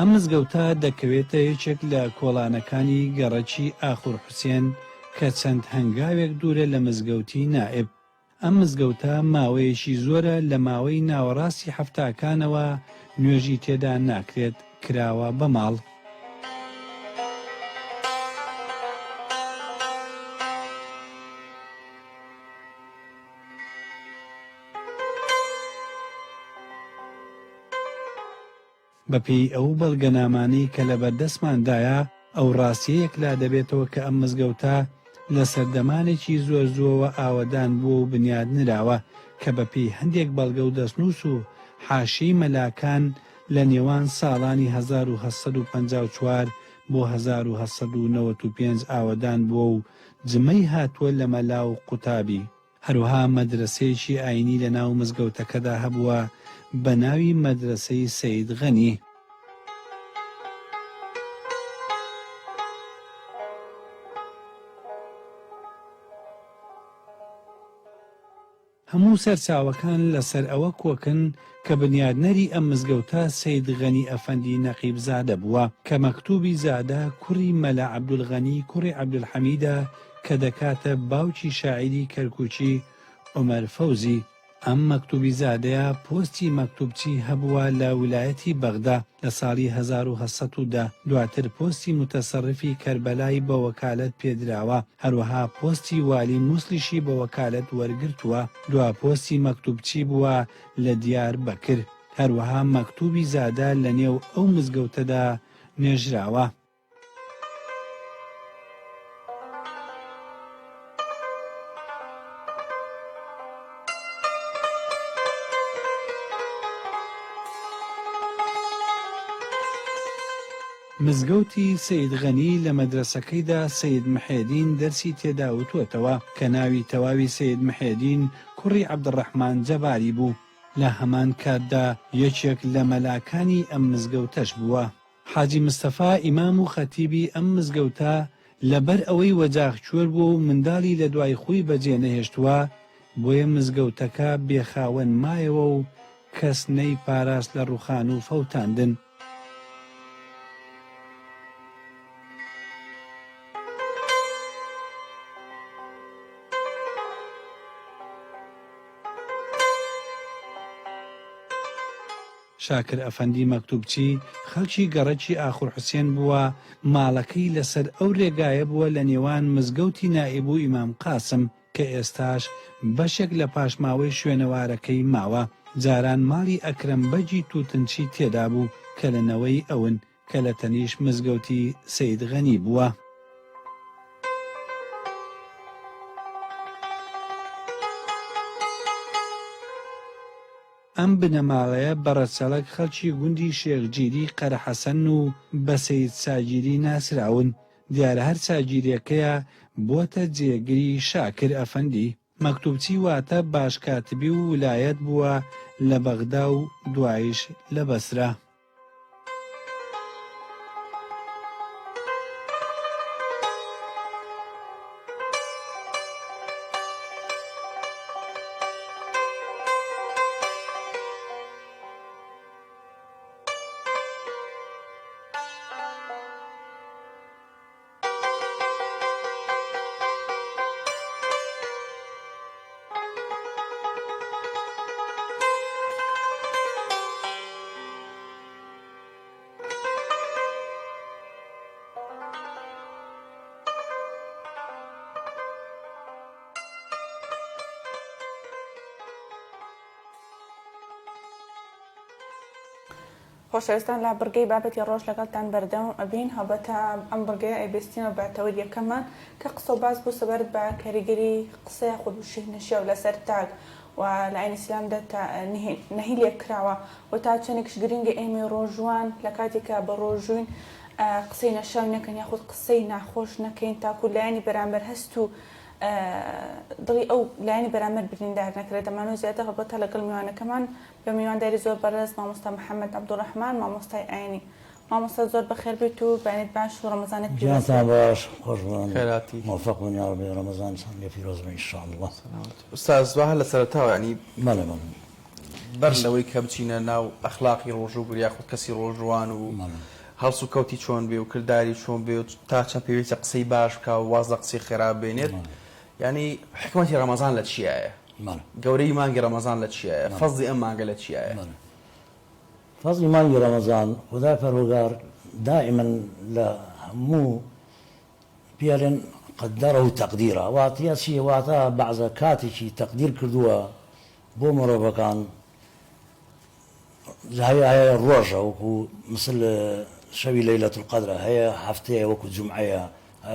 ئەم مزگەوتە دەکەوێتە یەکێک لە کۆڵانەکانی گەڕەکی ئاخور حوسێن کە چەند هەنگاوێک دوورە لە مزگەوتی نائب. ئەم مزگەوتە ماوەیەکی زۆرە لە ماوەی ناوەڕاستی هەفتاکانەوە نوێژی تێدا ناکرێت کراوە بە ماڵ. بەپێی ئەو بەڵگەنامانەی کە لە بەردەستماندایە ئەو ڕاستیەکلا دەبێتەوە کە ئەم مزگەوتە لە سەردەمانێکی زۆر زۆوە ئاوەدان بووە و بنیادنراوە کە بەپێی هەندێک بەڵگە و دەستنووس و حاشیی مەلاکان لە نێوان ساڵانی 1954 بۆ 1995 ئاوەدان بووە و جمەی هاتووە لە مەلا و قوتابی. هەروەها مەدرسەیەکی ئاینی لە ناو مزگەوتەکەدا هەبووە بە ناوی مەدرسەی سەید غەنی. هەموو سەرچاوەکان لەسەر ئەوە کۆکن کە بنیادنەری ئەم مزگەوتە سەید غەنی ئەفەندی نەقیب زادە بووە کە مەکتوبی زادە کوڕی مەلا عەبدولغەنی کوڕی عەبدولحەمیدە کە دەکاتە باوکی شاعیری کەرکووکی عومەر فەوزی. ئەم مەکتوبی زادەیە پۆستی مەکتوبچی هەبووە لە ویلایەتی بەغدا لە ساڵی 1910 دواتر پۆستی متەسەڕفی کەربەلای بە وەکالەت پێدراوە، هەروەها پۆستی والی مووسڵیشی بە وەکالەت وەرگرتووە، دوا پۆستی مەکتوبچی بووە لە دیار بەکر. هەروەها مەکتوبی زادە لە نێو ئەو مزگەوتەدا نێژراوە. مزگەوتی سەید غەنی لە مەدرسەکەیدا سەید محێدین دەرسی تێدا وتوەتەوە کە ناوی تەواوی سەید محێدین کوڕی عەبدوڕەحمان جەباری بوو. لە هەمان کاتدا یەکێک لە مەلاکانی ئەم مزگەوتەش بووە. حاجی مستەفا ئیمام و خەتیبی ئەم مزگەوتە لەبەر ئەوەی وەجاخچوەر بوو و منداڵی لە دوای خۆی بەجێ نەهێشتووە بۆیە مزگەوتەکە بێخاوەن مایەوە و کەس نەی پاراست لە ڕوخان و فەوتاندن. شاکر ئەفەندی مەکتوبچی خەڵکی گەڕەکی ئاخور حوسێن بووە، ماڵەکەی لەسەر ئەو ڕێگایە بووە لە نێوان مزگەوتی نائیب و ئیمام قاسم کە ئێستاش بەشێک لە پاشماوەی شوێنەوارەکەی ماوە. جاران ماڵی ئەکرەم بەجی تووتنچی تێدا بوو کە لەنەوەی ئەون کە لە تەنیش مزگەوتی سەید غەنی بووە. ئەم بنەماڵەیە بەڕەچەڵک خەڵکی گوندی شێخگیری قەرەحەسەن و بە سەید ساگیری ناسراون. دیارە هەر ساگیریەکەیە بۆتە جێگری شاکر ئەفەندی. مەکتوبچی واتە باشکاتبی و ویلایەت بووە لە بەغدا و دوایش لە بەسرا. خۆشەویستان لە بڕگەی بابەتی ڕۆژ لەگەڵتان بەردەوام ئەبین هەبەتە ئەم بڕگەیە ئەیبستینەوە بەتەوە یەکەمان کە قسە و باس بوو سەبارەت بە کاریگەری قسەی خودوشی نەشیە و لەسەر تاگ و لە ئاینی ئیسلامدا نەهی لێکراوە و تا چەندێکش گرنگە ئێمە ڕۆژوان لە کاتێکە بە ڕۆژوین قسەی نەشاو نەکەن یاخود قسەی ناخۆش نەکەین تاکو لایانی بەرامبەر هەست و دڵی ئەو لایانی بەرامبەر بریندار نەکرێت. دەمانەوە زیاتر هەڵبەتە لەگەڵ میوانەکەمان بە میوانداری زۆر بەڕێز مامۆستا محەممەد عەبدوڕەحمان مامۆستای ئاینی. مامۆستا زۆر بەخێر بێت و بەیانیت باش و ڕەمەزانت پیرۆز باش خۆش بن خێراتی موفق بن یا ربی ڕەمەزان لێ پیرۆز بن ئینشاءالله. ئوستاز وا هەر لە سەرەتاوە ینی بەڵێ بەر لەوەی کە بچینە ناو ئەخلاقی ڕۆژوو یاخود کەسی ڕۆژوان و هەڵسو کەوتی چۆن بێ و کردداری چۆن بێ و تا چەند پێویستە قسەی باش بکە و واز لە قسەی خێرا بێنێت. ینی حکمەتی ڕەمەزان لە چیایە؟ گەورەی مانگی ڕەمەزان لە چیایە؟ فەزڵی ئەم مانگە لە چیایە؟ فەزڵی مانگی ڕەمەزان خودای پەروەردگار دائما لە هەموو پێڵێن قەدەرە و تەقدیرە واتە چیە؟ واتە بەعزە کاتێکی تەقدیر کردووە بۆ مرۆڤەکان هەیە ڕۆژە وەکو مثل شەوی لەیلەة القەدرە هەیە هەفتەیە وەکو جومعەیە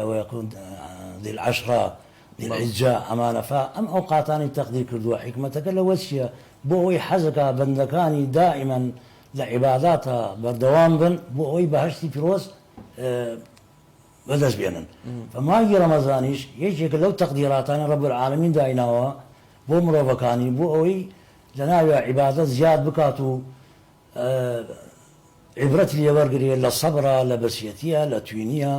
وەکو ذی العەشرە ذی الحیجە ئەمانە ئەم ئەوقاتانی تەقدیر کردووە. حکمەتەکە لەوە چییە؟ بۆ ئەوەی حەزەکە بەندەکانی دائیمەن لە عیباداتە بەردەوام بن بۆ ئەوەی بەهەشتی پیرۆز بەدەست بێنن. فمانگی ڕەمەزانیش یەکێکە لەو تەقدیراتانی ڕەب العالەمین دایناوە بۆ مرۆڤەکانی بۆ ئەوەی لە ناوی عیبادەت زیاد بکات و عیبرەتی لێوەرگرێ لە سەبرە لە بەسیەتیە لە توینیە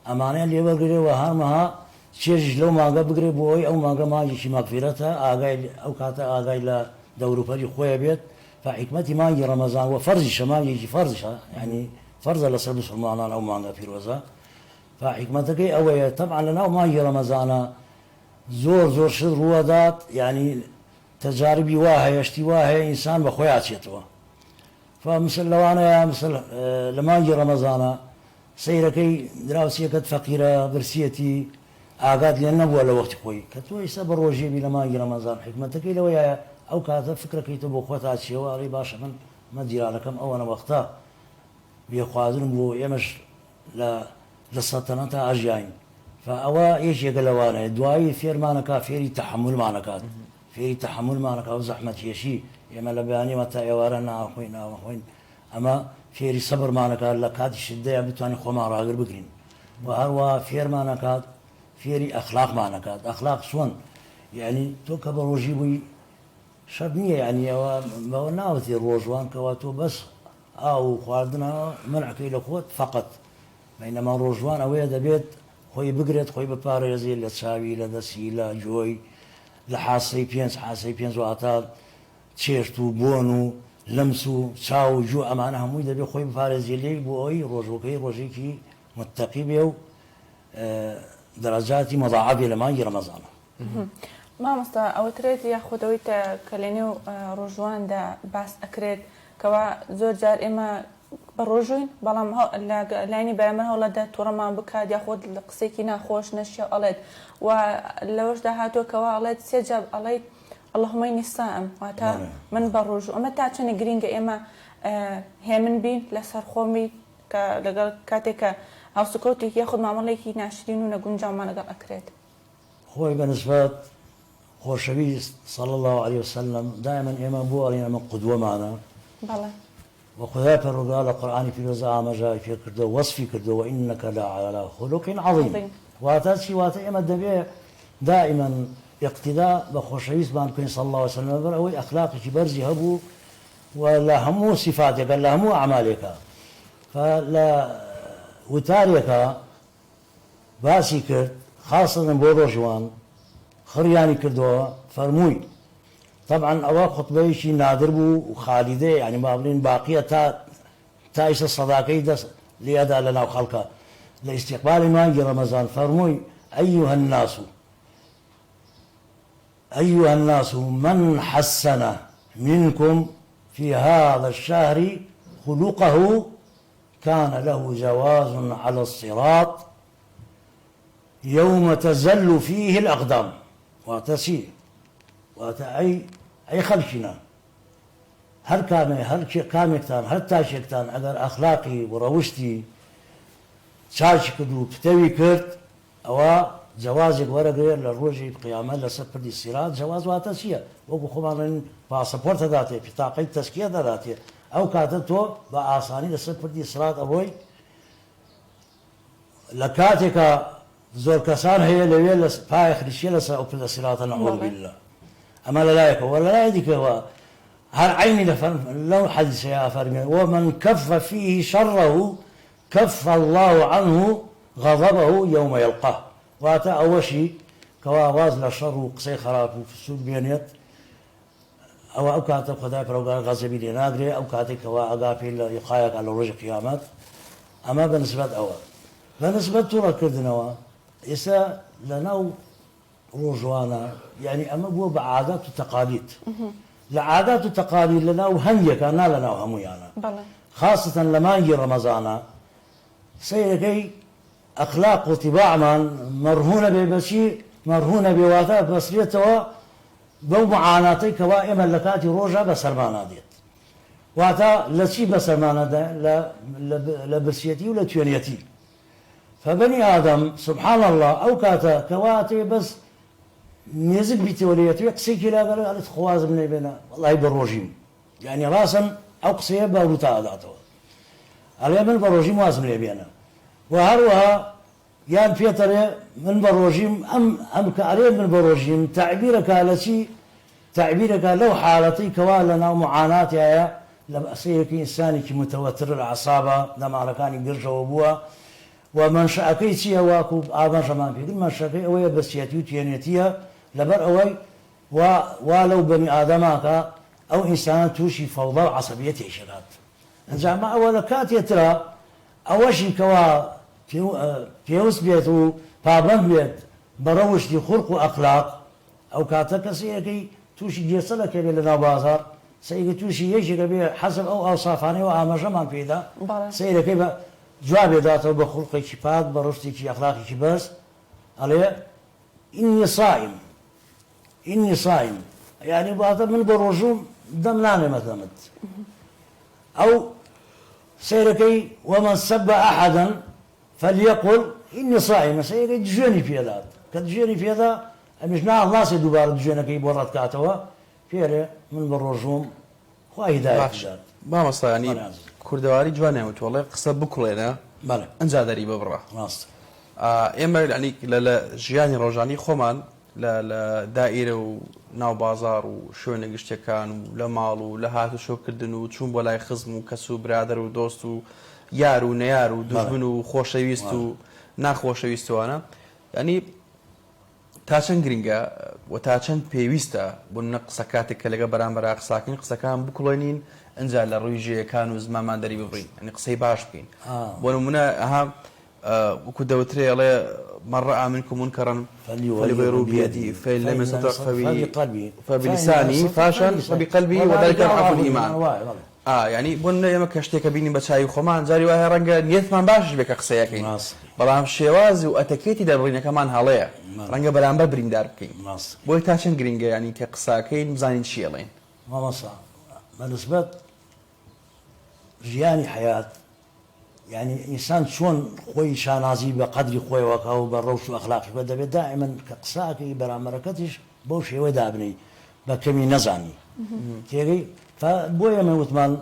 ئەمانەیە لێوەرگرێەوە هەرمەها چێژش لەو ماگە بگرێ بۆ ئەوی ئەو ماگە ماگێکی مەغفیرەتە ئاگای ئەو کاتە ئاگای لە دەوروپەری خۆیە بێت. فحکمەتی مانگی ڕەمەزان و فەرزیشە مانگێکی فەرزشە ینی فەرزە لەسەر مسلمانان ئەو مانگە پیرۆزە. فحکمەتەکەی ئەوەیە تەبعاً لەناو مانگی ڕەمەزانە زۆر شت ڕووەدات ینی تەجاربی وا هەیە شتی وا هەیە ئینسان بە خۆی ئاچێتەوە. فمثل لەوانەیە مثل لە مانگی ڕەمەزانە سەیرەکەی دراوسیەکەت فەقیرە برسیەتی ئاگات لێ نەبووە لە وەختی خۆی کە تۆ ئێستا بە ڕۆژێبی لە مانگی ڕەمەزان حکمەتەکەی لەوەیە ئەو کاتە فکرەکەیتە بۆ خۆت ئاچیەوە ئەڵێ باشە من مەدیرانەکەم ئەوەنە وەختە بێخوازرم بۆ ئێمەش لە سەتەنەتە ئاژیاین. فئەوە یەکێکە لەوانەیە دوایی فێرمانەکە فێری تەحملمانەکات فێری تەحملمانەکە و زەحمەتکێشی ئێمە لە بەیانیمە تا ئێوارە ناوەخۆین ئەمە فێری سەبرمانەکات لە کاتی شدەیە بتوانین خۆمان ڕاگر بگرین و هەروە فێرمانەکات فێری ئەخلاقمانەکات. ئەخلاق چۆن یعنی تۆ کە بە ڕۆژی بووی شەرت نییە ینی ئەوە بەوە ناوەتی ڕۆژوان کەوا تۆ بەس ئاو و خواردنەوە منعەکەی لە خۆت فەقەت بەینەما ڕۆژوان ئەوەیە دەبێت خۆی بگرێت خۆی بپارێزێت لە چاوی لە دەستی لە جۆی لە حاسەی پێنج واتە چێشت و بۆن و لەمس و چاو و جوو ئەمانە هەمووی دەبێت خۆی بپارێزێت لێی بۆ ئەوی ڕۆژەکەی ڕۆژێکی متەقی بێ و دەرەجاتی مەضاعەبێ لە مانگی ڕەمەزانە. مامۆستا ئەوەترێت یاخودەوەی کە لە نێو ڕۆژواندا باس ئەکرێت کەوا زۆر جار ئێمە بەڕۆژوین بەڵام لایانی بەرامبەر هەوڵەدا تووڕەمان بکات یاخۆت لە قسێکی ناخۆش نەشیە ئەڵێت و لەوەشدا هاتووەکەوە ئەڵێت سێجار ئەڵێت اللهمەی نیسائم واتە من بەڕۆژ ئەمە تا چەنە گرینگە ئێمە هێمن بین لەسەر خۆمی کە لەگەڵ کاتێکە هاوسکەوتێکی یاخود مامەڵێکی ناشرین و نەگونجاومان لەگەڵ ئەکرێت خۆی بەنسبەت خۆشەویست صلى الله عليه وسلم دائما ئێمە بۆ ئەڵێن ئەمە قودوەمانە بەڵێ وخذا فرقال القرآن في رزا ما جاء في كردو وصفي كردو وإنك لعلى خلق عظيم واتاتشي واتي إما الدبيع دائما اقتداء بخوشويس بان كين صلى الله عليه وسلم بروي أخلاقك برزي هبو ولا همو صفاتك لا همو أعمالك فلا وتاريك باسي كرد خاصة بورجوان خرياني كردو فرموي طبعا أوا خطبه شيء نادر بو وخالده يعني ما بلين باقية تا إيش الصداقة دس ليدا لنا وخلقه لاستقبال ما يجي رمضان فرموي أيها الناس من حسن منكم في هذا الشهر خلقه كان له جواز على الصراط يوم تزل فيه الأقدام وتسير أي خلشنا هل كامكتان هل تاشكتان أجر أخلاقي وروشتي شاش كدو بتوي كرت أو جوازك ورقة للرجي بقيامة لسفر دي الصراط جواز واتسيا وقو خمارين باسبورت ذاتي بطاقة تسكية ذاتي أو كاتبتو بآساني لسفر دي الصراط أبوي لكاتك زور كسان هي لويل فايخ لشيلة أو في الصراط نعوذ بالله أما لا يكون ولا لا يدك هو هل عيني لو حدث يا فرمي ومن كف فيه شره كف الله عنه غضبه يوم يلقاه واتا أوشي كواواز لشر وقصي خراب في السوق بينيت أو كاتب خداك لو قال غزبي لنادري أو كاتب كوا أقافي يقايق على رجع قيامات أما بالنسبة بالنسبة ترى كردنوا إسا لنو روجوانا يعني أما بو بعادات وتقاليد العادات والتقاليد لنا وهنية كان لنا وهميانا خاصة لما يجي رمضان سيكي أخلاق وطباع من مرهونة ببشي مرهونة بواثاء بصريتها بو معاناتي كوائما لكاتي روجا بسرمانا ديت واتا لشي بسرمانا دا لبرسيتي ولا تيونيتي فبني آدم سبحان الله أو كاتا كواتي بس نزل بتوليته يقصيك لا قالت خواز من بينا والله بالروجيم يعني راسا أو قصيه بروتا ذاته على من بالروجيم وازم لي بينا وهروها يان بيتر من بالروجيم أم كعليه من بالروجيم تعبيرك على شيء تعبيرك لو حالتي كوالنا ومعاناتي يا لما أصيرك إنساني متوتر الأعصاب لما على كان يرجع وبوها ومن شاكي شيء واكو آبان شمان في كل من شاكي أوي بسياتي وتيانيتيا لبر أوي ولو بني آدماك أو إنسان توشي فوضى وعصبيته شغات زعما أولا كاتي ترى أوشي كوا فيوس بيتو بابن بيت بروش دي خلق وأخلاق أو كاتك سيكي توشي جيسلك لنا بازار سيكي توشي يجي كبير حسب أو أوصافاني وآما شمان في ذا سيكي جواب ذاته بخلقي كباك برشتي كي أخلاقي كباس عليه إني صائم يعني بعض من بروجوم دملاني مثلا أو سيركي ومن سب أحدا فليقل إني صائم سيركي تجوني في هذا كتجوني في هذا مش ناع الله سيدوبار تجوني كي بورات كاتوا فيه من بروجوم خواهي دايك ما مصر يعني كردواري جوانه وتوالله قصة بكرة بله أنجا دري ببرة ناس إما يعني لجياني رجاني خمان لدائرة وناو بازار وشون قشتكان ولمال ولهات وشو كردن وتشون بولاي خزم وكسو برادر ودوست ويار ونيار ودجمن وخوشويست وناخوشويست وانا يعني تاچەند گرنگە و تاچەند پێویستە بۆ قسەکاتێک کە لەگە بەرامبەر قساکەین قسەکان بکڵێنین ئەنجا لە ڕووی ژێیەکان و زمانمان دەری ببڕین ئەنی قسەی باش بکەین بۆ نمونە ئەها وەکو دەوترێ ئەڵێ من رأى منكم منكرا فليغيره بيده فإن لم يستطع فبلسانه فاشل فبقلبه وذلك أضعف الإيمان ینی بۆ ئێمە کە شتێکە بینی بە چاوی خۆمان جاری وایە ڕەنگە نیەتمان باشش بێ کە قسەیەکەین بەڵام شێوازی و ئەتەکێتی دەربڕینەکەمان هەڵەیە ڕەنگە بەرامبەر بریندار بکەین بۆی تا چەند گرنگە ینی کە قساکەین بزانین چیەڵێن مامەسا بەنسبەت ژیانی حیات يعني إنسان شون خوي شانازي بقدر خوي وكاو بالروش وأخلاقش بدأ دائما كقصاكي برامركتش بوشي ودابني بكمي نزاني تيجي فبويا من وثمان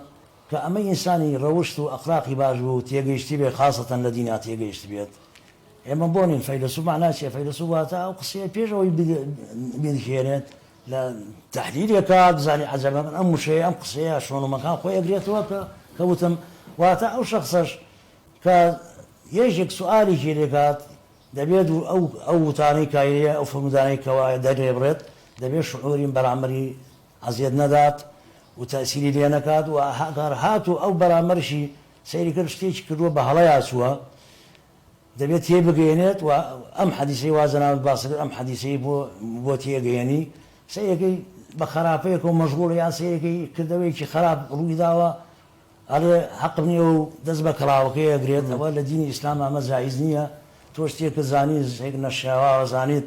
كأمي إنساني روشت أخلاقي باجو تيجي يشتبه خاصة الذين تيجي يشتبه إما بوني فيلسوف معناه شيء فيلسوفات أو قصية بيجو بيدخيرات لا تحليل يكاد زاني عزم أم شيء أم قصية شلون مكان خوي قريته كوتم واتا أو شخصش كيجيك سؤالي كيريكات دبيد أو تاني كايريا أو فمداني كواي دري بريت دبيد شعوري برامري عزيز ندات وتأثيري لينكات وهاكر هاتو أو برامرشي سيري كرشتيش كدوا بهلايا سوا دبيد تيبقينات وأم حديثي وازنا الباصر أم حديثي بو تيجيني سيكي بخرافيك ومشغول يا سيكي كدويك خراب روي داوا هذا حق منيو دزبك راوكي قريت ولا دين الإسلام ما زايزنية توشتي كزاني هيك نشوا وزانيت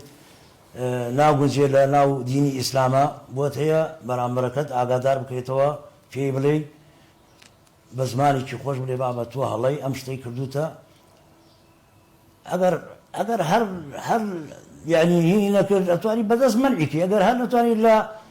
ناو جيل ناو ديني إسلاما بوت هي برامبركت أقدار بكيتوا في بلي بزماني كي خوش بلي بابا تو هلاي أمشتي كردوتا أجر هر يعني هنا كرتواني بدز منعك أجر هل نتواني لا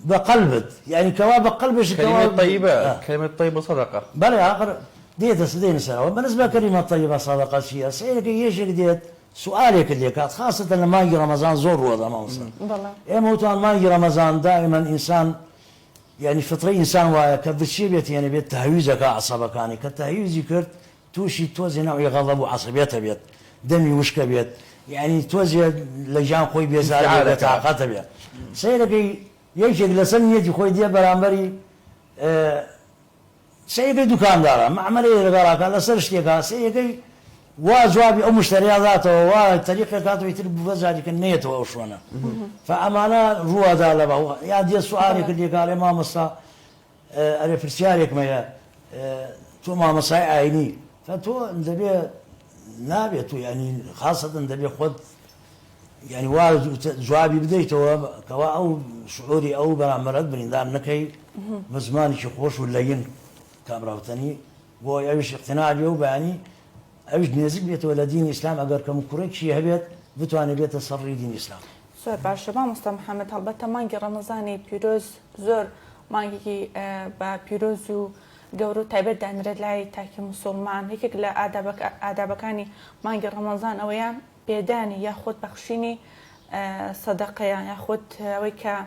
بقلبت يعني كوا بقلبش كلمة طيبة كلمة طيبة صدقة بلى آخر ديت سدين سنة وبالنسبة كلمة طيبة صدقة شيء سيرك يجي ديت سؤالك اللي كانت خاصة لما يجي رمضان زور وضع ما وصل إيه موتان ما يجي رمضان دائما إنسان يعني فطري إنسان وكبشي بيت يعني بيت تهيوزك أعصابك يعني كتهيوز يكرت توشي توزي نوعي غضب وعصبيته بيت دمي وشك بيت يعني توزي لجان خوي بيزار بيت عقاته بيت سيرك يجي لسن يجي خوي دي برامبري سيجي دكان دارا معملية لقراك على سرشتيكا سيجي وجوابي أو مشتريات ذاته وطريقة كاتو يتربو بزاجي كنيته أو شوانا فأمانة روا دالبا يا دي السؤال اللي قال إمام الصا أنا فرسيارك ما تو ما مصاي عيني فتو ندبي نابيتو يعني خاصة ندبي خد يعني جوابي بديته كوا أو شعوري أو برامرات بريندار نكي بزماني شخوش واللين كاميرا وتاني هو يعيش اقتناع بيه يعني أيش نزيك بيت ولا دين الإسلام أجر كم كوريك شيء هبيت بتواني بيت صري دين الإسلام. سؤال باشا مستر محمد هلبته مانجي رمضاني بيروز زور مانجي با بيروزو جورو تايبت دانرد لاي تاكي مسلمان هيك لا آدابكاني مانجي رمضان أويان بيداني ياخد بخشيني صدقة ياخد ويكا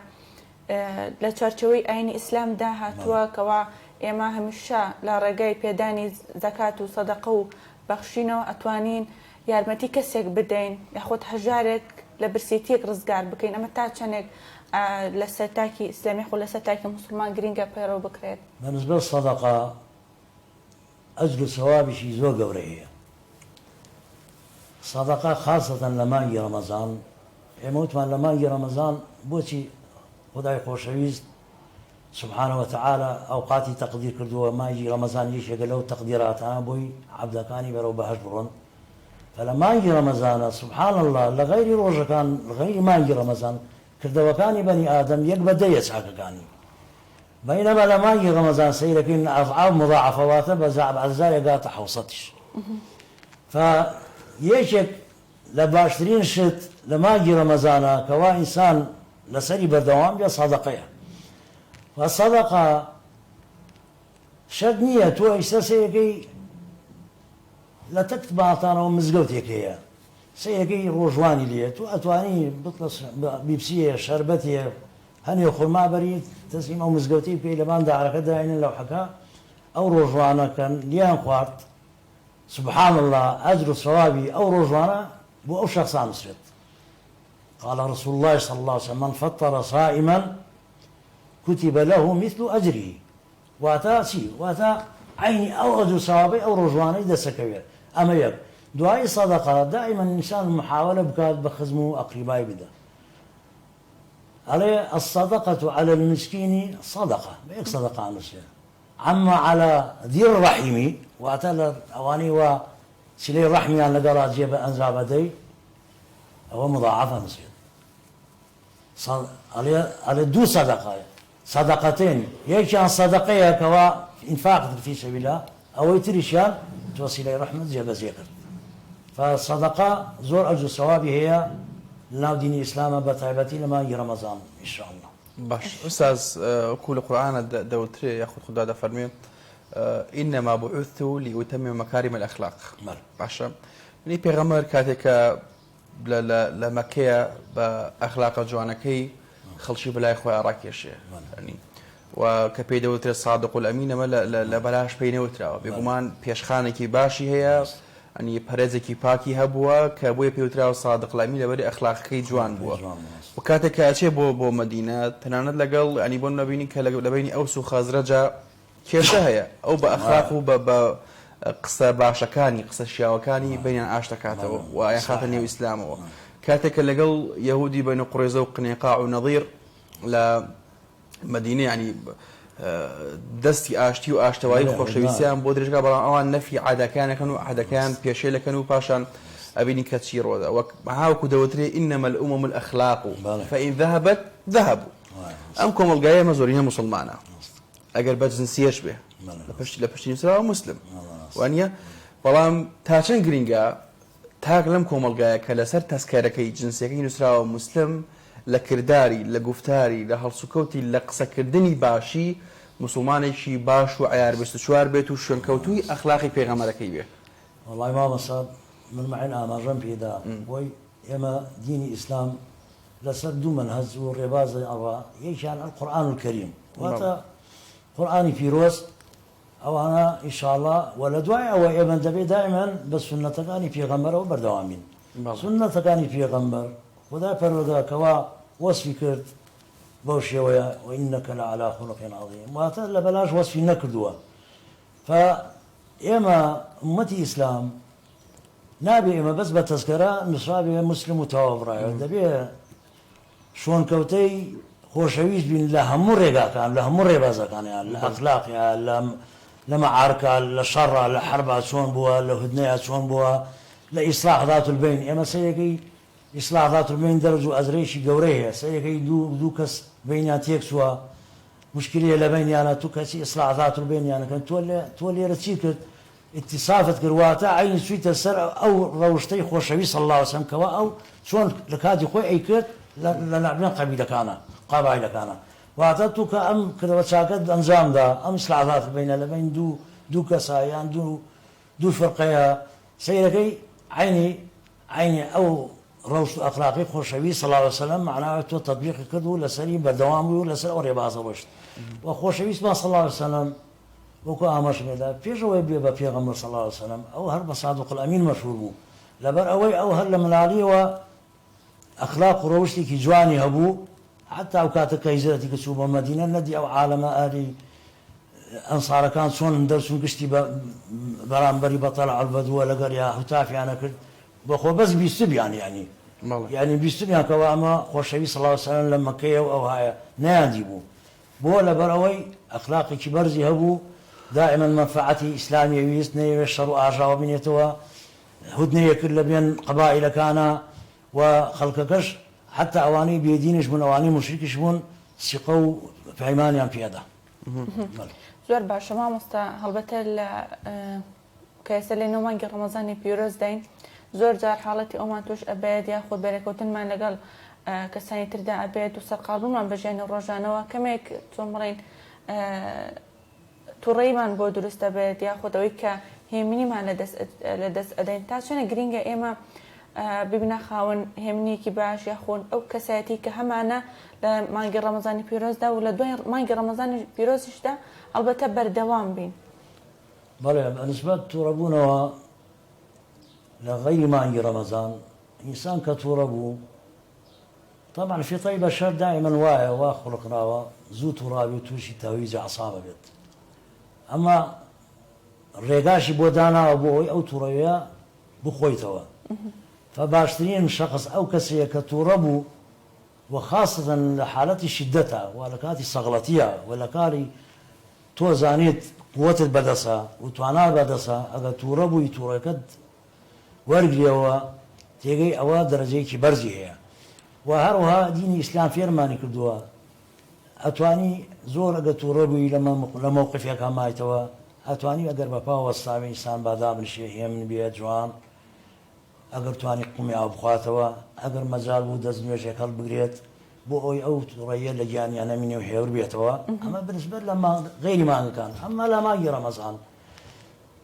لا تشارشوي أين إسلام داها توا كوا إما همشا لا رجاي بيداني زكاة وصدقة بخشينه أتوانين يارمتي كسيك بدين ياخد هجارك لبرسيتيك رزقار بكين أما تاچنك لساتاكي إسلامي خو لساتاكي مسلمان جرينجا بيرو بكريت بالنسبة للصدقة أجر ثواب شي زو قوريه صدقة خاصة لما يجي رمضان يموت من لما يجي رمضان بوتي خداي خوشويست سبحانه وتعالى أوقاتي تقدير كردوه ما يجي رمضان يجي له تقديرات أنا بوي عبدا كاني برو بهجبرون فلما يجي رمضان سبحان الله لغير روجه كان لغير ما يجي رمضان كردوه كاني بني آدم يقبل يسعك كاني بينما لما يجي رمضان سيلكن أضعاف مضاعفة واتبع بعد ذلك قاطع وسطش فيشك لباشترين شت لما يجي رمضان كوا إنسان لسري بردوام يا صدقيه فالصدقة شدنية تو إستسيكي لا تكتب عطانا ومزقوتك هي سيكي روجواني لي تو أتواني بطلس بيبسية شربتي هني خرما بريد تسليم أو مزقوتي بي لبان دعرك داعين لو حكا أو روجوانا كان ليان خوارت سبحان الله أجر الصوابي أو روجوانا بو أو شخص مسرد قال رسول الله صلى الله عليه وسلم من فطر صائما كتب له مثل أجره واتا عيني أو أجر صوابي أو رجواني دسكوير أما يب دعاء صدقة دائما الإنسان المحاولة بكاد بخزمه أقربائي بدا عليه الصدقة على المسكين صدقة بيك صدقة عن مسكين أما على ذي الرحم واعتلر أواني وسلي الرحم يعني لقرا جيب أنزع بدي هو مضاعفة مسكين على دو صدقة صدقتين يكان صدقية كوا إنفاق في سبيل الله أو يتريشان توصل رحمة جيب زيقر فالصدقة زور أجر صوابي هي لناو دين الإسلام بطيبتي لما يجي رمضان إن شاء الله باش أستاذ كل قرآن دوتري ياخذ خدا دا فرمي إنما بعثت لأتمم مكارم الأخلاق باشا يعني بيغمر كاتك لمكية بأخلاق جوانكي خلشي بلا إخوة أراكيش يعني وكبي دوتري الصادق الأمين ما لا بلاش بيني وترا بيقومان بيشخانكي باشي هي يعني پارێزێکی پاکی هەبووە کە بۆیە پێوتراوە صادق الأمین لەبەری ئەخلاقەکەی جوان بووە و کاتێک کە ئەچێ بۆ مەدینە تەنانەت لەگەڵ ینی بۆ نەبینی کە لەبینی ئەوس و خەزرەجە کێشە هەیە ئەو بە ئەخلاق و بە قسە باشەکانی قسە شیاوەکانی بینیان ئاش دەکاتەوە و ئایا خاتە نێو ئیسلامەوە کاتێک کە لەگەڵ یەهودی بەینە قوڕێزە و قنێقاع و نەظیر لە مەدینە ینی دەستی ئاشتی و ئاشتەوایی خۆشەویستیان بۆ درێژگا بەڵام ئەوان نەفی عادەکانەکەن و عادەکان پێشێ دەکەن و پاشان ئەبینی کە چی ڕۆدا وەک هاوکو دەوترێ إنما الأمم الأخلاق فإن ذهبت ذهبوا ئەم کۆمەڵگایە ئێمە زۆرینە موسڵمانە ئەگەر بە جنسیەش بێ لە پشتی نووسراوە مسلم وانە بەڵام تا چەند گرینگە تاک لەم کۆمەڵگایە کە لەسەر تەسکارەکەی جنسیەکەی نووسراوە مسلم لە کردداری لە گفتاری لە هەڵسوکەوتی لە قسەکردنی باشی مسلمانێکی باش و عیار بێت و چوار بێت و شوێنکەوتووی ئەخلاقی پێغەمبەرەکەی بێ والله مامەسا من معین ئاماژەم پێدا بۆی ئێمە دینی ئیسلام لەسەر دوو منهەج و ڕێبازی ئەوە یەکیان القورآن الکەریم واتە قورآنی پیرۆز ئەوانە ئینشاءالله و لە دوای ئەوە ئێمە دەبێت دائیمەن بە سونەتەکانی پێغەمبەرەوە بەردەوامین سونەتەکانی پێغەمبەر خدای پەروەردگارکەوا وەسفی کرد بەو شێوەیە وئینەکە لەعەلا خولقین عەظیم واتە لە بەلاش وەسفی نەکردووە فئێمە ئومەتی ئیسلام نابێ ئێمە بەس بە تەزکەرە نووسرابێ مسلم و تەواو بڕایەوە دەبێ شۆنکەوتەی خۆشەویست بین لە هەموو ڕێگاکان لە هەموو ڕێبازەکانیان لە ئەخلاقیان لە مەعارکە لە شەڕە لە حەربا چۆن بووە لە هودنەیە چۆن بووە لە ئیسلاح ذات البین ئێمە سەرەکەی ئیسلاح ذات البین دەرج و ئەزرەیشی گەورەی هەیە سەرەکەی دوو کەس بینیان تێکچووە مشکلەیە لە بینیانە تو کەسی ئیسلاح ذات البینیانەکەن تۆ لێرە چی کرد اتسافت کردواتە عینی چوویتە سەر ئەو ڕەوشتەی خۆشەویست صلی الله علیه وسلم کەوا ئەو چۆن لە کاتی خۆی ئەیکرد لە ناوبێن قەبیلەکانە قەبایلەکانە واتە تو کە ئەم کردەوە چاکەت ئەنجامدا ئەم ئیسلاح ذات البینە لە بین دوو کەسە یان دوو فەرقەیە سەیرەکەی عینی ئەو ڕەوشت و ئەخلاقی خۆشەویست صلی الله علیه وسلم معناوە تۆ تەطبیقی کرد و لەسەری بەردەوام بووی و لەسەر ئەو ڕێبازە ڕۆیشت و خۆشەویستمان صلی الله علیه وسلم وەکو ئاماژمێدا پێشەوەی بێ بە پێغەمبەر صلی الله علیه وسلم ئەو هەر بە صادق الأمین مەشهور بوو لەبەر ئەوەی ئەو هەر لە مناڵیەوە ئەخلاق و ڕەوشتێکی جوانی هەبوو حتا ئەو کاتە کە هیجرەتی کە چوو بە مەدینە نەدی ئەو عالەمە ئاری ئەنسارەکان چۆن دەرچوون گشتی بەرامبەری بەتەڵع البەدووە لەگەر یا هوتافیانە کرد بەخۆ بەس بیستبیان یعنی بیستبیان کەەوە ئەمە خۆشەویست صلی الله علیه وسلم لە مەکەیە و ئەو هایە نەیاندی بوو بۆ لەبەر ئەوەی ئەخلاقێکی بەرزی هەبوو دائما منفعەتی ئیسلامی ویست نەیەوێ شەڕ و ئاژاوە بینێتەوە هودنەیە کرد لە بێن قەبائیلەکانە و خەڵکەکەش حتا ئەوانەی بێدینش بوون ئەوانەی مشریکش بوون سیقە و پەیمانیان پێدا زۆر باشە مامۆستا هەڵبەتە لە کەسە لێ نۆمانگی ڕەمەزانی پیرۆز دەین زۆر جار حاڵەتی ئەومان توش ئەبێت یاخود بەرەکەوتنمان لەگەڵ کەسانی تردا ئەبێت و سەرقاڵبوومان بەژێنە ڕۆژانەوە کەمێک چۆن بڵێن تووڕێیمان بۆ دروست دەبێت یاخود ئەوەی کە هێمنیمان لە دەست ئەدەین تا چۆنە گرینگە ئێمە ببینە خاوەن هێمنیەکی باش یاخۆن ئەو کەسایەتی کە هەمانە لە مانگی ڕەمەزانی پیرۆزدا و لە دوای مانگی ڕەمەزانی پیرۆزیشدا ئەلبەتە بەردەوام بین بەڵێ بەنسبەت تووڕەبوونەوە لە غەیری مانگی ڕەمەزان ئینسان کە تووڕە بوو طبعا فیتەی بەشەر دائیمەن وایە وا خوڵقراوە زوو تووڕاوی و تووشی تەویجی عەسابە بێت ئەمە ڕێگاشی بۆ داناوە بۆ ئەوی ئەو تووڕەویە بخۆیتەوە فباشترین شخص ئەو کەسەیە کە تووڕە بوو وخاصة لحالة شدتها ولكاتي صغلتيها ولكاري توزانيت قوة البدسة وتوانا بدسة أجا توربو يتوركد ورقليوا تيجي أوا درجة برزي هي وهروها دين الإسلام فيرماني كدوا أتواني زور أجا توربو لموقفها كما يتوا أتواني أجر بابا والصعب إنسان بعذاب الشيء من بيت جوان أجر تواني قومي أبخاتوا أجر مزال ودز نيوش هكال بقريت بو أوي أو تريا لجاني أنا مني وحيور بيتوا أما بالنسبة لما غير ما كان أما لا ما يرى مزال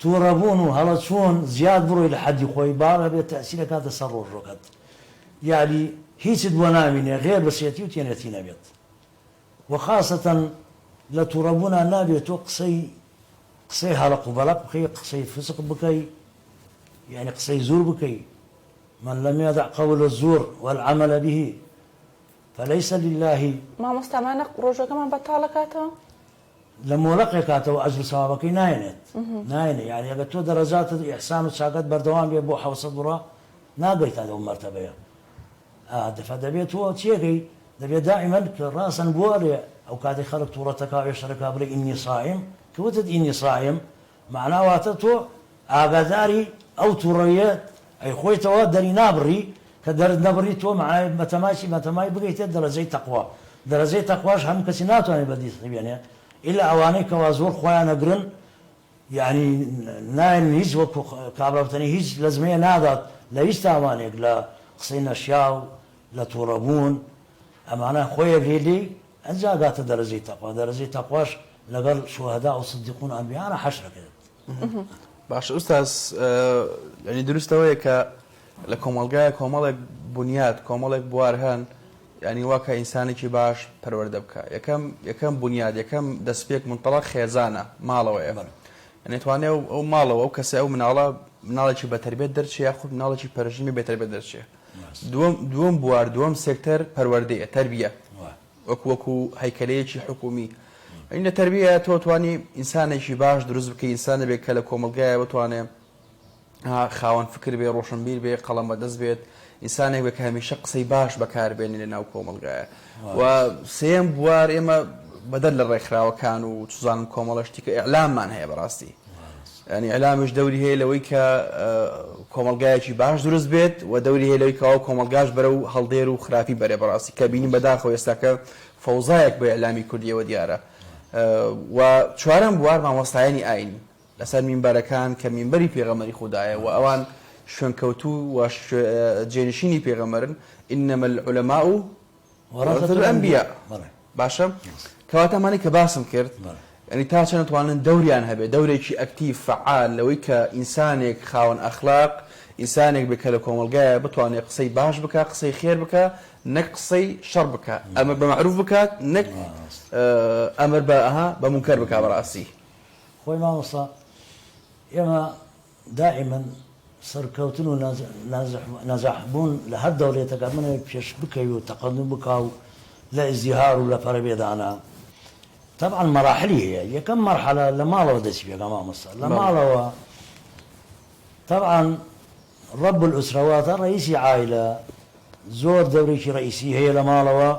توربون وهلا شون زياد برو إلى حد خوي بارها بالتأثير كان تصرف ركض يعني هيس دوانا مني غير بسيتي وتينتينا بيت وخاصة لا توربون نابيت قصي هلق وبلق بكي قصي فسق بكي يعني قصي زور بكي من لم يدع قول الزور والعمل به فليس لله ما مستعملنا روجا كمان بطالكاته لما لقيكاته أجر صوابك ناينت يعني أجل تو درجات إحسان وساقط بردوان بيبو حوص برا ناقيت هذا مرتبة فدبيت هو تيجي دبي دائما كراسا بوالي أو كاد يخلق تورتك ويشرك أبري إني صائم كوتد إني صائم معناه واتتو آغاداري أو توريات أي خوي توادري نابري كدر نبري تو معناه متماشي بقيت درجة تقوى درجة تقواش هم كسيناتو أنا بدي يعني إلا أواني كوازور خويا نقرن يعني ناين هيز وكابرتني هيز لازمية نادت لا يستعمانك لا قصينا أشياء لا توربون أما أنا خويا قيلي أنزا قات درجة تقواش لقال شهداء وصديقون أنبياء أنا حشرة كده باش أستاذ يعني درستوي لكومالجا كومالك بنيات كومالك بوارهان يعني واقع إنساني كي باش پرورده بك يكم بنياد يكم دسبيك منطلق خيزانة مالوه يعني تواني أو مالوه أو كسي أو مناله كي بتربية درشي ياخد مناله كي برجمي بتربية درشي دوم بوار دوم سيكتر پرورده تربية وكو هيكلية كي حكومي يعني تربية تواني إنساني كي باش دروز بك إنسان بك لكومالجا وتواني خاون فكر بي روشنبير بي قلم بدز بيت إنسانك بك هميشه قصي باش بكار بين لنا وكوملغا وسيم بوار إما بدل الرخرا وكانوا تزان كوملشتك إعلام من هي براستي يعني إعلامش دوري هي لويك كوملغا شي باش درز بيت ودوري هي لويك أو كوملغاش برو هالدير وخرافي بري براستي كابيني بداخل يستاك فوزايك بإعلامي كردية وديارة وشوارم بوار ما وصايني آيني لسر منبركان كمنبري بيغمري خدايا وأوان شنكوتو واش جينشيني بيغمرن إنما العلماء ورثة الأنبياء باشا كواتا ماني كباسم كرت يعني تاشا نتوانن دوري عنها بي دوري شي أكتيف فعال لويك إنسانك خاون أخلاق إنسانك بكالكوم القاية بتواني قصي باش بك قصي خير بك نك قصي شر بك أمر بمعروف بك نك أمر بأها بمنكر بك برأسي خوي ما وصى يما دائما سركوتن نزحبون لهالدولة تقامنا بيش بكي وتقدم بكاو لا ازدهار ولا فربيد أنا طبعا مراحلية هي كم مرحلة لما لو دس فيها كمان مصر لما لو طبعا رب الأسرة رئيسي عائلة زور دوري رئيسي هي لما لو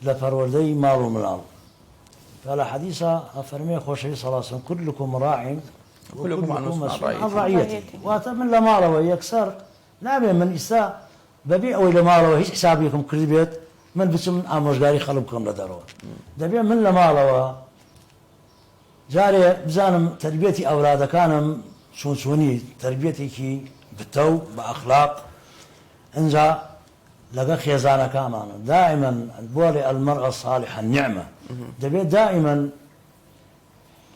لفروردي مالو ملال فلا حديثة أفرمي خوشي صلى الله عليه وسلم كلكم راع كلكم مسؤول عن رعيته واتمن لماله يكسر لا من إساء ببيع ولا ماله هيش حسابيكم كل بيت من بسم أمر جاري خلبكم لدروا دبيع من لماله جاري بزانم تربيتي أولاد كان شوني تربيتي كي بتو بأخلاق انجا لقى خيزانة كمان دائما بولي المرأة الصالحة النعمة دبيع دائما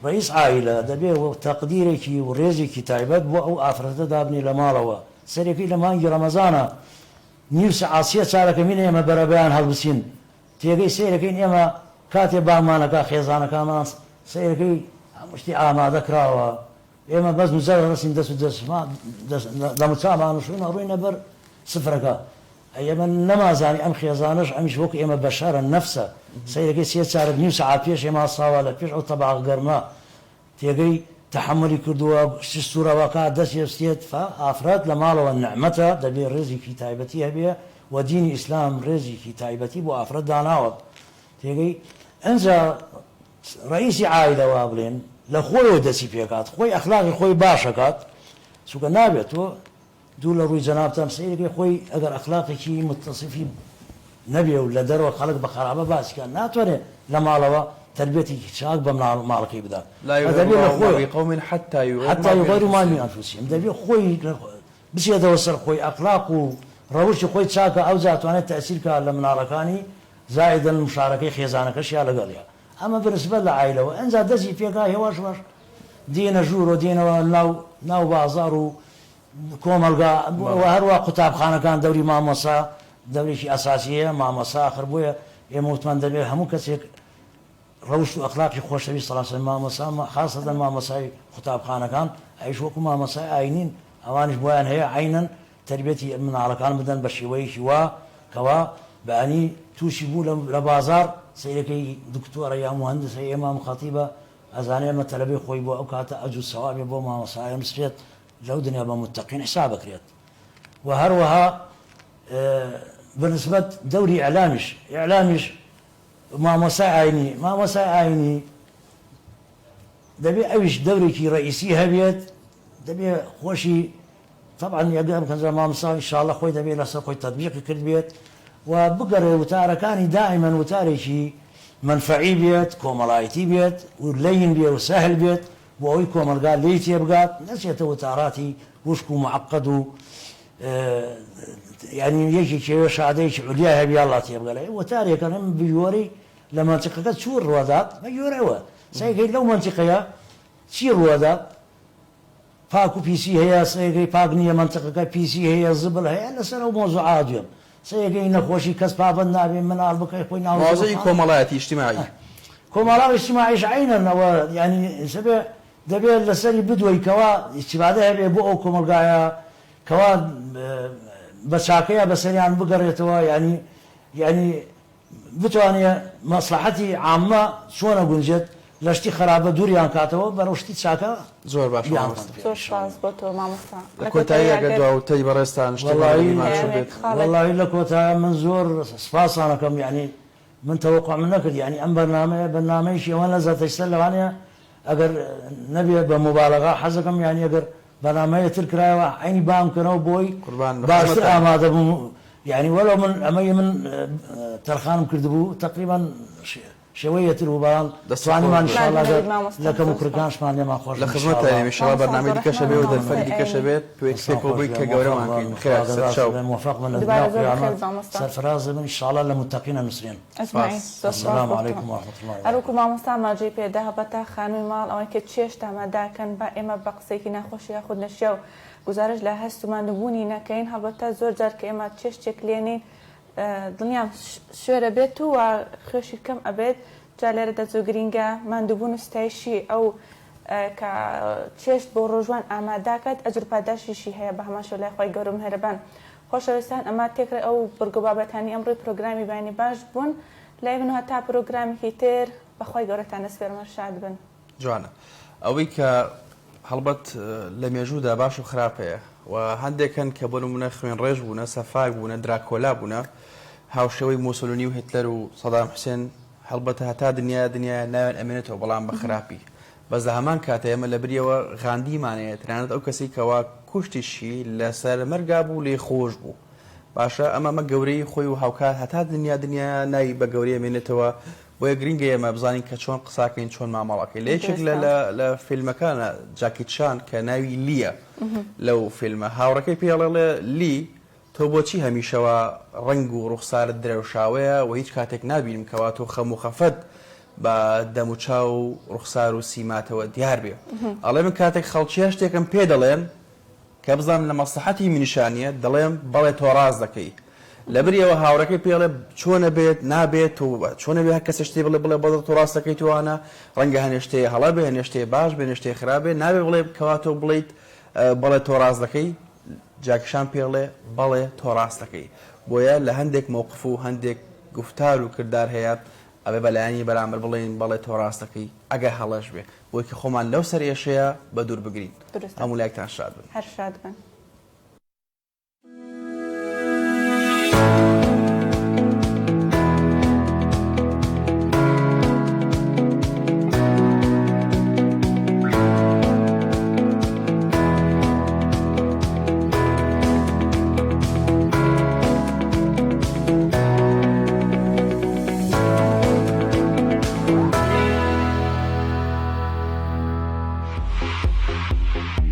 رئيس عائلة دبي تقديرك ورزقك تعبت بو أفرت دابني لمالوا سريكي لما يجي رمضان نيوس عاصية سالك من يما بربيان هالبسين تيجي سيركين يما كاتب مالك خيزانة كمان سيركي مشتي ما ذكروا يما بس مزار رسم دس ما دس لمتسامع نشون أروينا بر صفرك أيما نمازاني أم خيزانش أم شوك يما بشار النفس سيركي سيد سارك نيوس عافيش يما صاوالة فيش أو طبع قرما تيجي تحملي كردوا شستورة وقع دس يستيت فأفراد لمالو النعمة دبي الرزق في تايبتها بها و دینی ئیسلام ڕێزێکی تایبەتی بۆ ئافرەت داناوە تێگەی ئەنجا ڕئیسی عایلەوە بڵێن لە خۆیەوە دەچی پێکات خۆی ئەخلاقی خۆی باشەکات چونکە نابێت تۆ دوو لە ڕووی جەنابتان سەیرەکەی خۆی ئەگەر ئەخلاقێکی متصفی نەبێ و لە دەرەوە خەڵک بە خراپە باسیکە ناتوانێت لە ماڵەوە تربێتی چاک بە ماڵەکەی بدات حتى يغيروا ما من أنفسهم دەبێت خۆی بچێتەوە سەر خۆی ئەخلاق و ڕەوشی خۆی چاکە ئەو زاتوانێت تەسیرکە لە مناڵەکانی زائدن مشارەکەی خێزانەکەشیا لەگەڵیا ئەمە بەنسبەت لە عایلەوە ئەنجا دەستی پێکا هێواش باش دێنە ژوور و دێنەوە ناو بازار و کۆمەلگا هەروە قوتابخانەکان دەوری مامۆسا دەورێکی ئەساسیەیە مامۆسا آخر بۆیە ئێمە وتمان دەبێت هەموو کەسێک ڕەوشت و ئەخلاقی خۆشەویست سەڵاسن مامۆسا خاصەتەن مامۆسای قوتابخانەکان ئەیش وەکو مامۆسای ئاینین ئەوانش بۆیان هەیە عینەن تربێتی مناڵەکان بدەن بە شێوەیەکی وا کەوا بەعنی تووشی بوو لە بازار سیرەکەی دکتۆرە یا مهندسە ئێمە خەتیبە ئەزانێ ئەمە تەلەبەی خۆی بۆ ئەو کاتە ئەجر سەوابێ بۆ مامۆسایە مسرێت لەو دنیا بە متەقین حساب بکرێت و هەروەها بنسبەت دەوری ئیعلامیش مامۆسای ئاینی دەبێت ئەویش دەورێکی ڕئیسی هەبێت دەبێت خۆشی طبعا یەگەم کەنجە مامۆسا ئینشاءڵڵا خۆی دەبێت لەسەر خۆی تەطبیقی کرد بێت و بگەڕێ وتارەکانی دائیمەن وتارێکی منفعی بێت کۆمەڵایەتی بێت و لەین بێ و سەهل بێت بۆ ئەوەی کۆمەلگا لێی تێبگات نەچێتە وتاراتی وشک و معقد و یعنی یەکی کێوە شادەیەکی عولیا هەبی ئەڵڵا تێبگەڵێ وتارێکە ئەم بژۆری لە منتیقەکە چوو ڕوادات بەگوێرەوە سەیەکەی لەو منتیقەیە چی ڕوادات پاک و پیسی هەیە سەیەکەی پاک نییە منتیقەکە پیسی هەیە زبل هەیە لەسەر ئەو مۆزوعات دوێن سەیەکەی نەخۆشی کەس پابەند نابێ مناڵ بکەی خۆی ناوازەی کۆمەڵایەتی اجتماعی کۆمەڵاوی اجتماعیش عینەنەوە ینی سەبێ دەبێت لەسەری بدوی کەوا استیفادە هەبێ بۆ ئەو کۆمەلگایە کەوا بە چاکەیە بەسەریان بگەڕێتەوە ینی بتوانێت مەسلحەتی عامە چۆنە گونجێت لەشتی خراپە دووریان کاتەوە بەڕشتی چاکە زۆر باش زۆر سپاس بۆ تۆ مامۆستا لە کۆتایی ئەگەر دواوتەی بەڕێستان وەڵاهی لە کۆتایە من زۆر سپاسانەکەم یعنی من تەوەقع من نەکرد یعنی ئەم بەرنامەیەکی ئەوە لەزاتەیسەر لەوانەیە ئەگەر نەبێت بە مبالغا حەزەکەم یعنی ئەگەر بەرنامەیە تر کرایەوە عینی بامکردنەوە بۆی باشتر ئامادە بووم یعنی وەڵۆ من ئەمەی من تەرخانم کردبوو تقریبا شێوەیەتر و بەڵام دەستوانیمان لەکەم و کوردەکانشمان لێمان خۆش لە خزمەتتان ئینشاءڵڵا بەرنامەی دیکەشە بێت و دەرفەری دیکەشە بێت پێکەوە بووی کە گەورەمانکەین خێر سەرچاو موفق من سەرفراز من ئینشاءڵڵا لە متەقینە نووسێن السلام عەلەیکم ورحمەة الله هەروەکو مامۆستا ماجێی پێدا هەبەتە خانووی ماڵ ئەوەی کە چێشت ئامادەکەن بە ئێمە بە قسەیەکی ناخۆشی یاخود نەشیا و گزارش لە هەست و ماندووبوونی نەکەین هەبەتە زۆر جار کە ئێمە چێشتێک لێنین دڵنیام شوێرە بێت و خوێشی کەم ئەبێت جا لێرە دەجۆ گرینگە ماندووبوون و ستایشی ئەو کە چێشت بۆ ڕۆژوان ئاماداکات ئەجر پاداشیشی هەیە بە هەمان شێوە لای خۆی گەورە مهرەبان خۆشەویستان ئەمە تێکرا ئەو بڕگە بابەتانی ئەمڕۆی پرۆگرامی بانی باش بوون لای من هەتا پرۆگرامێکی تر بەخوای گەورەتان دەسپێرمە شاد بن جوانە ئەوەی کە هەڵبەت لە مێژوودا باش و خراپەیە و هەندێکن کە بۆ نمونە خوێن ڕێژ بوونە سەفاک بوونە دراکۆلا بوونە هاوشەوەی موسۆلینی و هیتلەر و سەدام حوسێن هەڵبەتە هەتا دنیا ناوێن ئەمێنێتەوە بەڵام بە خراپی بەس لە هەمان کاتە ئێمە لە بریەوە غاندیمانەیە تەنانەت ئەو کەسی کەوا کوشتیشی لەسەر مەرگا بوو لێ خۆش بوو باشە ئەمە گەورەی خۆی و هاوکات هەتا دنیا ناوی بە گەورەی ئەمێنێتەوە بۆیە گرنگە ئێمە بزانین کە چۆن قساکەین چۆن مامەڵەکەی لە یەکێک لە فیلمەکانە جاکی چان کە ناوی لیە لەو فیلمە هاوڕەکەی پێڵێ لی تۆ بۆچی هەمیشەوە ڕنگ و ڕوخسارت درێوشاوەیە و هیچ کاتێک نبینم کەوا تۆ خەم و خەفەت بە دەموچاو و ڕوخسار و سیماتەوە دیار بێ ئەڵێ من کاتێک خەڵکیە شتێکم پێ دەڵێن کە بزانم لە مەسلحەتی منیشانیە دەڵێم بەڵێ تۆ ڕاز دەکەی لەبریەوە هاوڕەکەی پێڵێ چۆنە بێت نابێت و چۆنە بێ کەس شتێ بڵێ بڵێ تۆ ڕاست دەکەی توانە ڕەنگە هەنێشتەیە هەڵە بێ هەنێشتەیە باش بێ نێشتەیە خراپێ نابێ بڵێ کەوا تۆ بڵیت بەڵێ تۆ ڕاست دەکەی جاکشان پێڵێ بەڵێ تۆ ڕاست دەکەی بۆیە لە هەندێک مووقف و هەندێک گفتار و کردار هەیە ئەبێ بەلایانی بەرامبەر بڵێن بەڵێ تۆ ڕاست دەکەی ئەگە هەڵەش بێ بۆی کە خۆمان لەو سەر ئێشەیە بە دوور بگرین هەموو لایەکتان شاد بن هەر شاد بن Thank you.